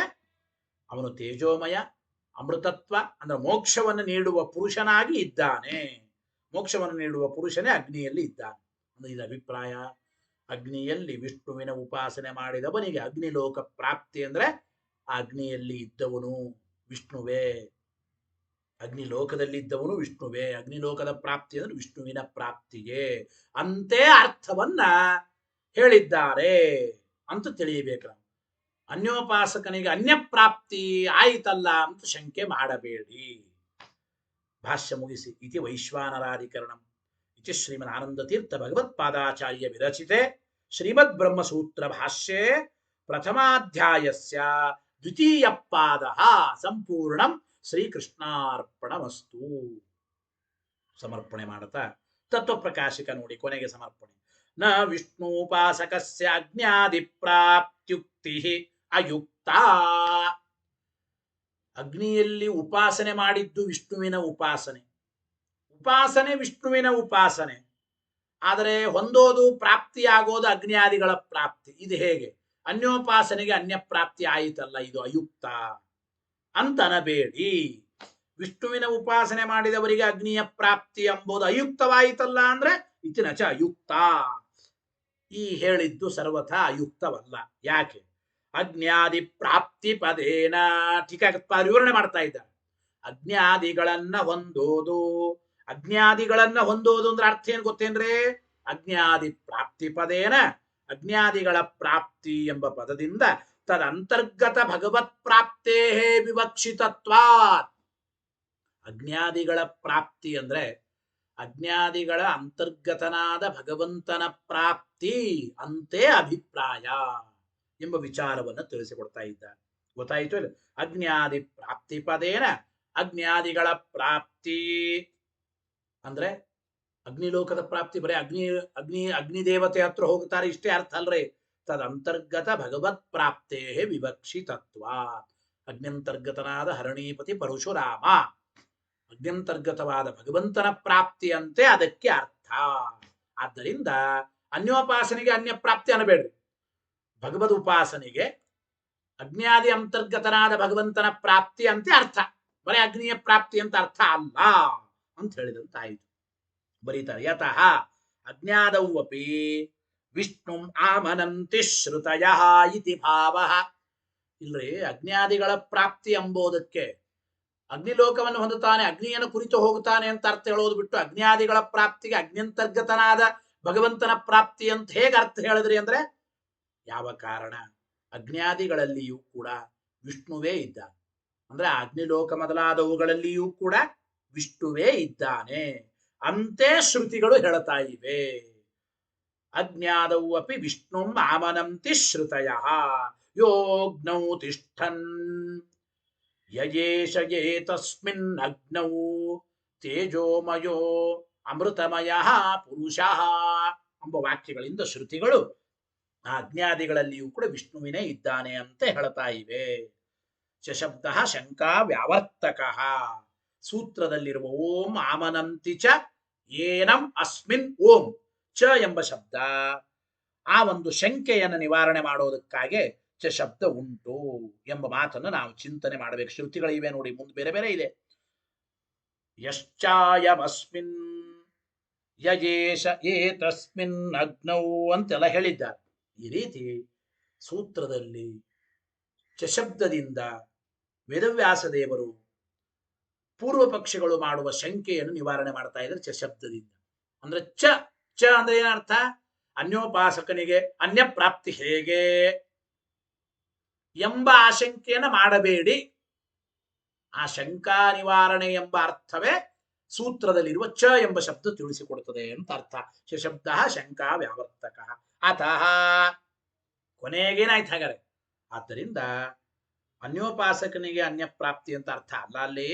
ಅವನು ತೇಜೋಮಯ, ಅಮೃತತ್ವ ಅಂದ್ರೆ ಮೋಕ್ಷವನ್ನು ನೀಡುವ ಪುರುಷನಾಗಿ ಇದ್ದಾನೆ. ಮೋಕ್ಷವನ್ನು ನೀಡುವ ಪುರುಷನೇ ಅಗ್ನಿಯಲ್ಲಿ ಇದ್ದಾನೆ ಅಂದ್ರೆ ಇದು ಅಭಿಪ್ರಾಯ. ಅಗ್ನಿಯಲ್ಲಿ ವಿಷ್ಣುವಿನ ಉಪಾಸನೆ ಮಾಡಿದವನಿಗೆ ಅಗ್ನಿಲೋಕ ಪ್ರಾಪ್ತಿ ಅಂದ್ರೆ ಆ ಅಗ್ನಿಯಲ್ಲಿ ಇದ್ದವನು ವಿಷ್ಣುವೇ, ಅಗ್ನಿಲೋಕದಲ್ಲಿ ಇದ್ದವನು ವಿಷ್ಣುವೇ. ಅಗ್ನಿಲೋಕದ ಪ್ರಾಪ್ತಿ ಅಂದ್ರೆ ವಿಷ್ಣುವಿನ ಪ್ರಾಪ್ತಿಗೆ ಅಂತೆ ಅರ್ಥವನ್ನ ಹೇಳಿದ್ದಾರೆ ಅಂತ ತಿಳಿಯಬೇಕು. ಅನ್ಯೋಪಾಸಕನಿಗೆ ಅನ್ಯಪ್ರಾಪ್ತಿ ಆಯಿತಲ್ಲ ಅಂತ ಶಂಕೆ ಮಾಡಬೇಡಿ. ಭಾಷ್ಯ ಮುಗಿಸಿ. ಇತಿ ವೈಶ್ವಾನರಾಧಿಕರಣಂ ಇತಿ ಶ್ರೀಮದ್ ಆನಂದ ತೀರ್ಥ ಭಗವತ್ಪಾದಾಚಾರ್ಯ ವಿರಚಿತೆ ಶ್ರೀಮದ್ ಬ್ರಹ್ಮಸೂತ್ರ ಭಾಷ್ಯೆ ಪ್ರಥಮಾಧ್ಯಾಯಸ್ಯ ದ್ವಿತೀಯ ಪಾದಃ ಸಂಪೂರ್ಣಂ ಶ್ರೀಕೃಷ್ಣಾರ್ಪಣಮಸ್ತು. ಸಮರ್ಪಣೆ ಮಾಡುತ್ತಾ ತತ್ವಪ್ರಕಾಶಿಕ ನೋಡಿ ಕೊನೆಗೆ ಸಮರ್ಪಣೆ. ನ ವಿಷ್ಣುಪಾಸಕಸ್ಯ ಅಜ್ಞಾದಿ ಪ್ರಾಪ್ತ್ಯುಕ್ತಿ ಅಯುಕ್ತ. ಅಗ್ನಿಯಲ್ಲಿ ಉಪಾಸನೆ ಮಾಡಿದ್ದು ವಿಷ್ಣುವಿನ ಉಪಾಸನೆ, ಉಪಾಸನೆ ವಿಷ್ಣುವಿನ ಉಪಾಸನೆ, ಆದರೆ ಹೊಂದೋದು ಪ್ರಾಪ್ತಿಯಾಗೋದು ಅಗ್ನಿಯಾದಿಗಳ ಪ್ರಾಪ್ತಿ. ಇದು ಹೇಗೆ? ಅನ್ಯೋಪಾಸನೆಗೆ ಅನ್ಯ ಪ್ರಾಪ್ತಿ ಆಯಿತಲ್ಲ, ಇದು ಅಯುಕ್ತ ಅಂತ ಅನಬೇಡಿ. ವಿಷ್ಣುವಿನ ಉಪಾಸನೆ ಮಾಡಿದವರಿಗೆ ಅಗ್ನಿಯ ಪ್ರಾಪ್ತಿ ಎಂಬುದು ಅಯುಕ್ತವಾಯಿತಲ್ಲ ಅಂದ್ರೆ ಇತಿನಚ ಅಯುಕ್ತ. ಈ ಹೇಳಿದ್ದು ಸರ್ವಥಾ ಅಯುಕ್ತವಲ್ಲ. ಯಾಕೆ? ಅಜ್ಞಾದಿ ಪ್ರಾಪ್ತಿ ಪದೇನ ಟೀಕಾಕೃತ್ಪಾದ ವಿವರಣೆ ಮಾಡ್ತಾ ಇದ್ದಾರೆ. ಅಜ್ಞಾದಿಗಳನ್ನ ಹೊಂದೋದು, ಅಜ್ಞಾದಿಗಳನ್ನ ಹೊಂದೋದು ಅಂದ್ರೆ ಅರ್ಥ ಏನ್ ಗೊತ್ತೇನ್ರಿ? ಅಜ್ಞಾದಿ ಪ್ರಾಪ್ತಿ ಪದೇನ, ಅಜ್ಞಾದಿಗಳ ಪ್ರಾಪ್ತಿ ಎಂಬ ಪದದಿಂದ ತದಂತರ್ಗತ ಭಗವತ್ ಪ್ರಾಪ್ತೇ ವಿವಕ್ಷಿತತ್ವಾತ್. ಅಜ್ಞಾದಿಗಳ ಪ್ರಾಪ್ತಿ ಅಂದ್ರೆ ಅಜ್ಞಾದಿಗಳ ಅಂತರ್ಗತನಾದ ಭಗವಂತನ ಪ್ರಾಪ್ತಿ ಅಂತೆ ಅಭಿಪ್ರಾಯ ಎಂಬ ವಿಚಾರವನ್ನು ತಿಳಿಸಿಕೊಡ್ತಾ ಇದ್ದಾರೆ. ಗೊತ್ತಾಯಿತು? ಅಜ್ಞಾದಿ ಪ್ರಾಪ್ತಿ ಪದೇನ, ಅಜ್ಞಾದಿಗಳ ಪ್ರಾಪ್ತಿ ಅಂದ್ರೆ ಅಗ್ನಿಲೋಕದ ಪ್ರಾಪ್ತಿ. ಬರೀ ಅಗ್ನಿ ಅಗ್ನಿ ಅಗ್ನಿ ದೇವತೆ ಹತ್ರ ಹೋಗ್ತಾರೆ ಇಷ್ಟೇ ಅರ್ಥ ಅಲ್ರಿ. ತದಂತರ್ಗತ ಭಗವತ್ ಪ್ರಾಪ್ತೇ ವಿವಕ್ಷಿತತ್ವ. ಅಗ್ನ್ಯಂತರ್ಗತನಾದ ಹರಣೀಪತಿ ಪರಶುರಾಮ, ಅಗ್ನ್ಯಂತರ್ಗತವಾದ ಭಗವಂತನ ಪ್ರಾಪ್ತಿಯಂತೆ ಅದಕ್ಕೆ ಅರ್ಥ. ಆದ್ದರಿಂದ ಅನ್ಯೋಪಾಸನೆಗೆ ಅನ್ಯ ಪ್ರಾಪ್ತಿ ಅನ್ನಬೇಡ್ರಿ. ಭಗವದ್ ಉಪಾಸನೆಗೆ ಅಗ್ನ್ಯಾದಿ ಅಂತರ್ಗತನಾದ ಭಗವಂತನ ಪ್ರಾಪ್ತಿ ಅಂತೆ ಅರ್ಥ, ಬರೀ ಅಗ್ನಿಯ ಪ್ರಾಪ್ತಿ ಅಂತ ಅರ್ಥ ಅಲ್ಲ ಅಂತ ಹೇಳಿದಂತಾಯಿತು. ಬರೀತಾರೆ ಯತಃ ಅಜ್ಞಾದೌವಪಿ ವಿಷ್ಣುಂ ಆಮನಂತಿ ಶ್ರುತಯ ಇತಿ ಭಾವ. ಇಲ್ರಿ, ಅಗ್ನ್ಯಾದಿಗಳ ಪ್ರಾಪ್ತಿ ಎಂಬುದಕ್ಕೆ ಅಗ್ನಿಲೋಕವನ್ನು ಹೊಂದುತ್ತಾನೆ, ಅಗ್ನಿಯನ್ನು ಕುರಿತು ಹೋಗುತ್ತಾನೆ ಅಂತ ಅರ್ಥ ಹೇಳೋದು ಬಿಟ್ಟು ಅಗ್ನ್ಯಾದಿಗಳ ಪ್ರಾಪ್ತಿಗೆ ಅಗ್ನ್ಯಂತರ್ಗತನಾದ ಭಗವಂತನ ಪ್ರಾಪ್ತಿ ಅಂತ ಹೇಗೆ ಅರ್ಥ ಹೇಳಿದ್ರಿ ಅಂದ್ರೆ, ಯಾವ ಕಾರಣ? ಅಗ್ನ್ಯಾದಿಗಳಲ್ಲಿಯೂ ಕೂಡ ವಿಷ್ಣುವೇ ಇದ್ದಾನೆ. ಅಂದ್ರೆ ಅಗ್ನಿಲೋಕ ಮೊದಲಾದವುಗಳಲ್ಲಿಯೂ ಕೂಡ ವಿಷ್ಣುವೇ ಇದ್ದಾನೆ ಅಂತೆ ಶ್ರುತಿಗಳು ಹೇಳ್ತಾ ಇವೆ. ಅಜ್ಞಾದವು ಅಪಿ ವಿಷ್ಣುಂ ಆಮನಂತಿ ಶ್ರುತಯ ಯೋಗ್ನೌ ತಿಷ್ಠನ್ ಯಯೇಷ ಏತಸ್ಮಿನ್ ಅಗ್ನೌ ತೇಜೋಮಯೋ ಅಮೃತಮಯ ಪುರುಷಃ ಎಂಬ ವಾಕ್ಯಗಳಿಂದ ಶ್ರುತಿಗಳು ಆ ಅಜ್ಞಾದಿಗಳಲ್ಲಿಯೂ ಕೂಡ ವಿಷ್ಣುವಿನೇ ಇದ್ದಾನೆ ಅಂತ ಹೇಳ್ತಾ ಇವೆ. ಶಬ್ದ ಶಂಕಾ ವ್ಯಾವರ್ತಕ. ಸೂತ್ರದಲ್ಲಿರುವ ಓಂ ಆಮನಂತಿ ಚ ಏನಂ ಅಸ್ಮಿನ್ ಓಂ ಚ ಎಂಬ ಶಬ್ದ ಆ ಒಂದು ಶಂಕೆಯನ್ನು ನಿವಾರಣೆ ಮಾಡೋದಕ್ಕಾಗಿ ಚ ಶಬ್ದ ಉಂಟು ಎಂಬ ಮಾತನ್ನು ನಾವು ಚಿಂತನೆ ಮಾಡಬೇಕು. ಶ್ರುತಿಗಳಿವೆ ನೋಡಿ, ಮುಂದೆ ಬೇರೆ ಬೇರೆ ಇದೆ. ಯಶ್ಚಾಯಮಸ್ಮಿನ್ ಯಜೇಶ ಏತಸ್ಮಿನ್ ಅಗ್ನೌ ಅಂತೆಲ್ಲ ಹೇಳಿದ್ದಾರೆ. ಈ ರೀತಿ ಸೂತ್ರದಲ್ಲಿ ಚಶಬ್ದದಿಂದ ವೇದವ್ಯಾಸ ದೇವರು ಪೂರ್ವ ಪಕ್ಷಿಗಳು ಮಾಡುವ ಶಂಕೆಯನ್ನು ನಿವಾರಣೆ ಮಾಡ್ತಾ ಇದ್ದಾರೆ ಚಶಬ್ದದಿಂದ. ಅಂದ್ರೆ ಚ ಚ ಅಂದ್ರೆ ಏನರ್ಥ? ಅನ್ಯೋಪಾಸಕನಿಗೆ ಅನ್ಯ ಪ್ರಾಪ್ತಿ ಹೇಗೆ ಎಂಬ ಆಶಂಕೆಯನ್ನು ಮಾಡಬೇಡಿ. ಆ ಶಂಕಾ ನಿವಾರಣೆ ಎಂಬ ಅರ್ಥವೇ ಸೂತ್ರದಲ್ಲಿರುವ ಚ ಎಂಬ ಶಬ್ದ ತಿಳಿಸಿಕೊಡುತ್ತದೆ ಅಂತ ಅರ್ಥ. ಶಬ್ದ ಶಂಕಾ ವ್ಯಾವರ್ತಕ ಅತಃ ಕೊನೆಗೇನಾಯ್ತು ಹಾಗಾದ್ರೆ? ಆದ್ದರಿಂದ ಅನ್ಯೋಪಾಸಕನಿಗೆ ಅನ್ಯ ಪ್ರಾಪ್ತಿ ಅಂತ ಅರ್ಥ ಅಲ್ಲ. ಅಲ್ಲಿ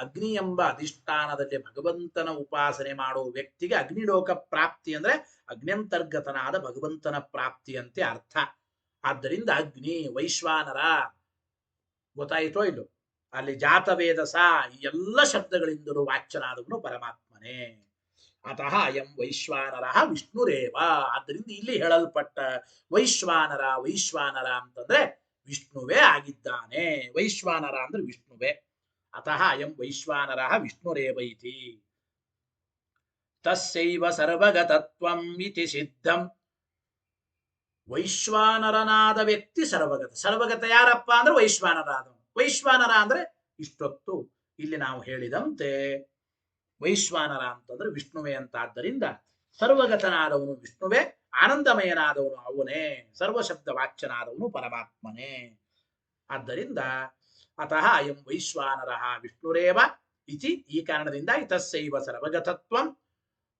ಅಗ್ನಿ ಎಂಬ ಅಧಿಷ್ಠಾನದಲ್ಲಿ ಭಗವಂತನ ಉಪಾಸನೆ ಮಾಡುವ ವ್ಯಕ್ತಿಗೆ ಅಗ್ನಿಲೋಕ ಪ್ರಾಪ್ತಿ ಅಂದ್ರೆ ಅಗ್ನ್ಯಂತರ್ಗತನಾದ ಭಗವಂತನ ಪ್ರಾಪ್ತಿಯಂತೆ ಅರ್ಥ. ಆದ್ದರಿಂದ ಅಗ್ನಿ ವೈಶ್ವಾನರ ಗೊತ್ತಾಯಿತೋ ಇಲ್ಲೋ, ಅಲ್ಲಿ ಜಾತವೇದಸ ಈ ಎಲ್ಲ ಶಬ್ದಗಳಿಂದಲೂ ವಾಚ್ಯನಾದವನು ಪರಮಾತ್ಮನೇ. ಅತಃ ಅಯಂ ವೈಶ್ವಾನರ ವಿಷ್ಣುರೇವ. ಆದ್ದರಿಂದ ಇಲ್ಲಿ ಹೇಳಲ್ಪಟ್ಟ ವೈಶ್ವಾನರ ವೈಶ್ವಾನರ ಅಂತಂದ್ರೆ ವಿಷ್ಣುವೇ ಆಗಿದ್ದಾನೆ. ವೈಶ್ವಾನರ ಅಂದ್ರೆ ವಿಷ್ಣುವೇ. ಅತಃ ಅಯಂ ವೈಶ್ವಾನರ ವಿಷ್ಣುರೇವ ಇತಿ ತಸ್ಯೈವ ಸರ್ವಗತತ್ವಂ ಇತಿ ಸಿದ್ಧಂ. ವೈಶ್ವಾನರನಾದ ವ್ಯಕ್ತಿ ಸರ್ವಗತ. ಸರ್ವಗತ ಯಾರಪ್ಪ ಅಂದ್ರೆ ವೈಶ್ವಾನರಾದವನು. ವೈಶ್ವಾನರ ಅಂದ್ರೆ ಇಷ್ಟೊತ್ತು ಇಲ್ಲಿ ನಾವು ಹೇಳಿದಂತೆ ವೈಶ್ವಾನರ ಅಂತಂದ್ರೆ ವಿಷ್ಣುವೇ ಅಂತ. ಆದ್ದರಿಂದ ಸರ್ವಗತನಾದವನು ವಿಷ್ಣುವೇ, ಆನಂದಮಯನಾದವನು ಅವನೇ, ಸರ್ವಶಬ್ದ ವಾಚ್ಯನಾದವನು ಪರಮಾತ್ಮನೇ. ಆದ್ದರಿಂದ ಅತಃ ಅಯಂ ವೈಶ್ವಾನರ ವಿಷ್ಣುರೇವ ಇತಿ, ಈ ಕಾರಣದಿಂದ ತಸ್ಯೈವ ಸರ್ವಗತತ್ವಂ,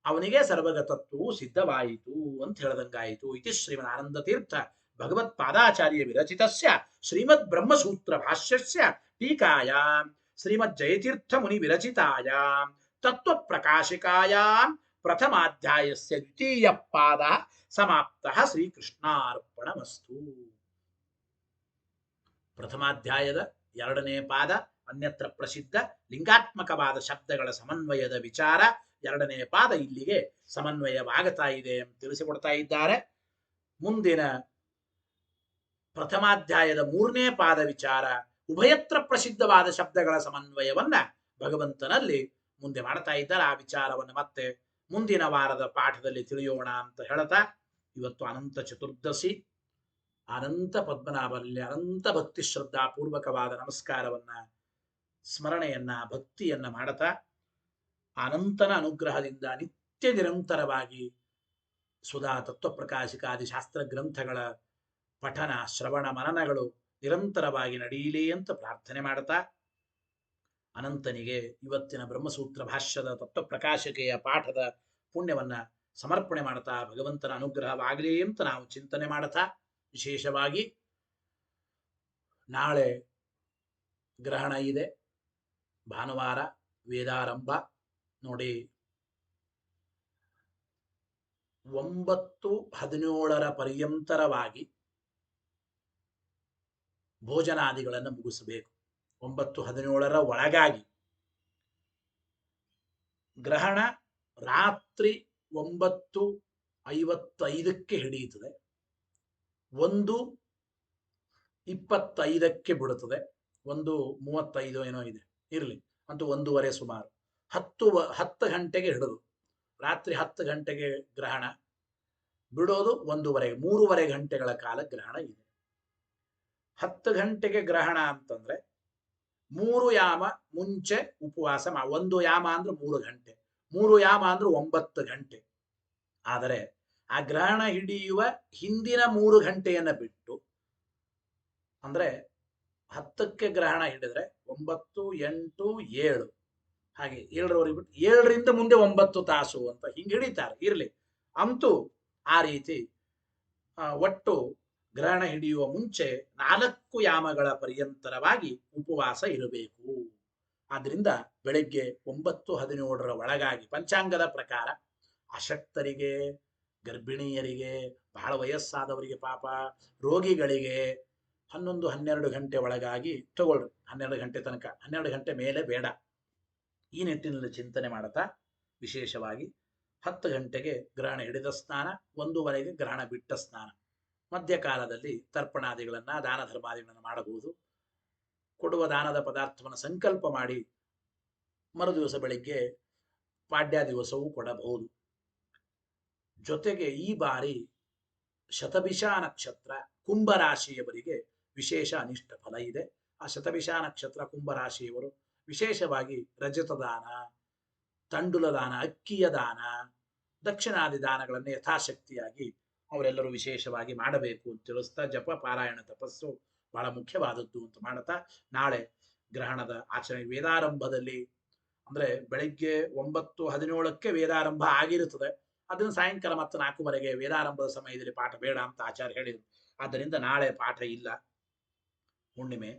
ಅವನಿಗೆ ಸರ್ವಗತತ್ವವು ಸಿದ್ಧವಾಯಿತು ಅಂತ ಹೇಳದಂಗಾಯಿತು. ಇತಿ ಶ್ರೀಮದ್ ಆನಂದ ತೀರ್ಥ ಭಗವತ್ ಪಾದಾಚಾರ್ಯ ವಿರಚಿತಸ್ಯ ಶ್ರೀಮದ್ ಬ್ರಹ್ಮಸೂತ್ರ ಭಾಷ್ಯಸ್ಯ ಟೀಕಾಯಾಂ ಶ್ರೀಮದ್ ಜಯತೀರ್ಥ ಮುನಿ ವಿರಚಿತಾಯಾಂ ತತ್ವ ಪ್ರಕಾಶಿಕಾಯಾಂ ಪ್ರಥಮಾಧ್ಯಾಯಸ್ಯ ದ್ವಿತೀಯ ಪಾದ ಸಮಾಪ್ತಃ. ಶ್ರೀಕೃಷ್ಣಾರ್ಪಣಮಸ್ತು. ಪ್ರಥಮಾಧ್ಯಾಯದ 2ನೇ ಪಾದ ಅನ್ಯತ್ರ ಪ್ರಸಿದ್ಧ ಲಿಂಗಾತ್ಮಕವಾದ ಶಬ್ದಗಳ ಸಮನ್ವಯದ ವಿಚಾರ. 2ನೇ ಪಾದ ಇಲ್ಲಿಗೆ ಸಮನ್ವಯವಾಗುತ್ತಾ ಇದೆ ಅಂತ ತಿಳಿಸಿಕೊಡ್ತಾ ಇದ್ದಾರೆ. ಮುಂದಿನ ಪ್ರಥಮಾಧ್ಯಾಯದ 3ನೇ ಪಾದ ವಿಚಾರ ಉಭಯತ್ರ ಪ್ರಸಿದ್ಧವಾದ ಶಬ್ದಗಳ ಸಮನ್ವಯವನ್ನ ಭಗವಂತನಲ್ಲಿ ಮುಂದೆ ಮಾಡ್ತಾ ಇದ್ದಾರೆ. ಆ ವಿಚಾರವನ್ನು ಮತ್ತೆ ಮುಂದಿನ ವಾರದ ಪಾಠದಲ್ಲಿ ತಿಳಿಯೋಣ ಅಂತ ಹೇಳ್ತಾ, ಇವತ್ತು ಅನಂತ ಚತುರ್ದಶಿ, ಅನಂತ ಪದ್ಮನಾಭನಲ್ಲಿ ಅನಂತ ಭಕ್ತಿ ಶ್ರದ್ಧಾ ಪೂರ್ವಕವಾದ ನಮಸ್ಕಾರವನ್ನ ಸ್ಮರಣೆಯನ್ನ ಭಕ್ತಿಯನ್ನ ಮಾಡತಾ, ಅನಂತನ ಅನುಗ್ರಹದಿಂದ ನಿತ್ಯ ನಿರಂತರವಾಗಿ ಸುಧಾ ತತ್ವಪ್ರಕಾಶಿಕಾದಿ ಶಾಸ್ತ್ರ ಗ್ರಂಥಗಳ ಪಠನ ಶ್ರವಣ ಮನನಗಳು ನಿರಂತರವಾಗಿ ನಡೆಯಲಿ ಅಂತ ಪ್ರಾರ್ಥನೆ ಮಾಡ್ತಾ, ಅನಂತನಿಗೆ ಇವತ್ತಿನ ಬ್ರಹ್ಮಸೂತ್ರ ಭಾಷ್ಯದ ತತ್ವಪ್ರಕಾಶಿಕೆಯ ಪಾಠದ ಪುಣ್ಯವನ್ನ ಸಮರ್ಪಣೆ ಮಾಡ್ತಾ ಭಗವಂತನ ಅನುಗ್ರಹವಾಗಲಿ ಅಂತ ನಾವು ಚಿಂತನೆ ಮಾಡ್ತಾ, ವಿಶೇಷವಾಗಿ ನಾಳೆ ಗ್ರಹಣ ಇದೆ, ಭಾನುವಾರ ವೇದಾರಂಭ ನೋಡಿ. 9-17 ಪರ್ಯಂತರವಾಗಿ ಭೋಜನಾದಿಗಳನ್ನು ಮುಗಿಸಬೇಕು. 9-17 ಒಳಗಾಗಿ. ಗ್ರಹಣ ರಾತ್ರಿ 9:55 ಹಿಡಿಯುತ್ತದೆ, 1:25 ಬಿಡುತ್ತದೆ, 1:35 ಏನೋ ಇದೆ, ಇರಲಿ, ಅಂತೂ 1:15 ಸುಮಾರು 10 ಗಂಟೆಗೆ ಹಿಡಿದು ರಾತ್ರಿ 10 ಗಂಟೆಗೆ ಗ್ರಹಣ ಬಿಡೋದು 1:15, 3:30 ಗಂಟೆಗಳ ಕಾಲ ಗ್ರಹಣ ಇದೆ. 10 ಗಂಟೆಗೆ ಗ್ರಹಣ ಅಂತಂದ್ರೆ 3 ಯಾಮ ಮುಂಚೆ ಉಪವಾಸ 1 ಯಾಮ ಅಂದ್ರೆ 3 ಗಂಟೆ, 3 ಯಾಮ ಅಂದ್ರೆ 9 ಗಂಟೆ. ಆದರೆ ಆ ಗ್ರಹಣ ಹಿಡಿಯುವ ಹಿಂದಿನ 3 ಗಂಟೆಯನ್ನ ಬಿಟ್ಟು, ಅಂದ್ರೆ 10ಕ್ಕೆ ಗ್ರಹಣ ಹಿಡಿದ್ರೆ 9, 8, 7 ಹಾಗೆ 7ರವರೆಗೆ ಬಿಟ್ಟು 7ರಿಂದ ಮುಂದೆ 9 ತಾಸು ಅಂತ ಹಿಂಗೆ ಹಿಡಿತಾರೆ. ಇರಲಿ, ಅಂತೂ ಆ ರೀತಿ ಒಟ್ಟು ಗ್ರಹಣ ಹಿಡಿಯುವ ಮುಂಚೆ 4 ಯಾಮಗಳ ಪರ್ಯಂತರವಾಗಿ ಉಪವಾಸ ಇರಬೇಕು. ಆದ್ರಿಂದ ಬೆಳಗ್ಗೆ 9-17 ಒಳಗಾಗಿ ಪಂಚಾಂಗದ ಪ್ರಕಾರ ಅಶಕ್ತರಿಗೆ, ಗರ್ಭಿಣಿಯರಿಗೆ, ಬಹಳ ವಯಸ್ಸಾದವರಿಗೆ, ಪಾಪ ರೋಗಿಗಳಿಗೆ 11-12 ಗಂಟೆ ಒಳಗಾಗಿ ತಗೊಳ್ರಿ. 12 ಗಂಟೆ ತನಕ, 12 ಗಂಟೆ ಮೇಲೆ ಬೇಡ. ಈ ನಿಟ್ಟಿನಲ್ಲಿ ಚಿಂತನೆ ಮಾಡುತ್ತಾ ವಿಶೇಷವಾಗಿ 10 ಗಂಟೆಗೆ ಗ್ರಹಣ ಹಿಡಿದ ಸ್ನಾನ, 1:15 ಗ್ರಹಣ ಬಿಟ್ಟ ಸ್ನಾನ, ಮಧ್ಯಕಾಲದಲ್ಲಿ ತರ್ಪಣಾದಿಗಳನ್ನ, ದಾನ ಧರ್ಮಾದಿಗಳನ್ನು ಮಾಡಬಹುದು. ಕೊಡುವ ದಾನದ ಪದಾರ್ಥವನ್ನು ಸಂಕಲ್ಪ ಮಾಡಿ ಮರುದಿವಸ ಬೆಳಿಗ್ಗೆ ಪಾಡ್ಯ ದಿವಸವೂ ಕೊಡಬಹುದು. ಜೊತೆಗೆ ಈ ಬಾರಿ ಶತಭಿಷ ನಕ್ಷತ್ರ ಕುಂಭರಾಶಿಯವರಿಗೆ ವಿಶೇಷ ಅನಿಷ್ಟ ಫಲ ಇದೆ. ಆ ಶತಭಿಷ ನಕ್ಷತ್ರ ಕುಂಭರಾಶಿಯವರು ವಿಶೇಷವಾಗಿ ರಜತ ದಾನ, ತಂಡುಲ ದಾನ, ಅಕ್ಕಿಯ ದಾನ, ದಕ್ಷಿಣಾದಿ ದಾನಗಳನ್ನು ಯಥಾಶಕ್ತಿಯಾಗಿ ಅವರೆಲ್ಲರೂ ವಿಶೇಷವಾಗಿ ಮಾಡಬೇಕು ಅಂತ ತಿಳಿಸ್ತಾ, ಜಪ, ಪಾರಾಯಣ, ತಪಸ್ಸು ಬಹಳ ಮುಖ್ಯವಾದದ್ದು ಅಂತ ಮಾಡುತ್ತಾ, ನಾಳೆ ಗ್ರಹಣದ ಆಚರಣೆ ವೇದಾರಂಭದಲ್ಲಿ ಅಂದ್ರೆ ಬೆಳಿಗ್ಗೆ 9:17ಕ್ಕೆ ವೇದಾರಂಭ ಆಗಿರುತ್ತದೆ. ಅದನ್ನು ಸಾಯಂಕಾಲ ಮತ್ತು 4:00ವರೆಗೆ ವೇದಾರಂಭದ ಸಮಯದಲ್ಲಿ ಪಾಠ ಬೇಡ ಅಂತ ಆಚಾರ್ಯ ಹೇಳಿದರು. ಆದ್ದರಿಂದ ನಾಳೆ ಪಾಠ ಇಲ್ಲ. ಹುಣ್ಣಿಮೆ,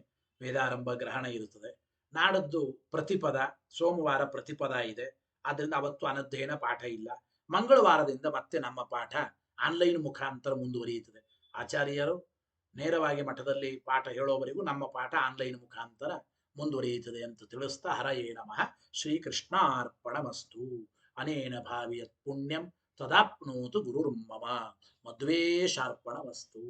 ವೇದಾರಂಭ, ಗ್ರಹಣ ಇರುತ್ತದೆ. ನಾಡದ್ದು ಪ್ರತಿಪದ, ಸೋಮವಾರ ಪ್ರತಿಪದ ಇದೆ. ಆದ್ದರಿಂದ ಅವತ್ತು ಅನಧ್ಯಯನ ಪಾಠ ಇಲ್ಲ. ಮಂಗಳವಾರದಿಂದ ಮತ್ತೆ ನಮ್ಮ ಪಾಠ ಆನ್ಲೈನ್ ಮುಖಾಂತರ ಮುಂದುವರಿಯುತ್ತದೆ. ಆಚಾರ್ಯರು ನೇರವಾಗಿ ಮಠದಲ್ಲಿ ಪಾಠ ಹೇಳೋವರೆಗೂ ನಮ್ಮ ಪಾಠ ಆನ್ಲೈನ್ ಮುಖಾಂತರ ಮುಂದುವರಿಯುತ್ತದೆ ಅಂತ ತಿಳಿಸ್ತಾ, ಹರಯೇ ನಮಃ. ಶ್ರೀಕೃಷ್ಣಾರ್ಪಣಮಸ್ತು. ಅನೇನ ಭಾವಿಯತ್ ಪುಣ್ಯಂ ತದಾಪ್ನೋತು ಗುರುರ್ಮಮ. ಮಧ್ವೇಶಾರ್ಪಣಮಸ್ತು.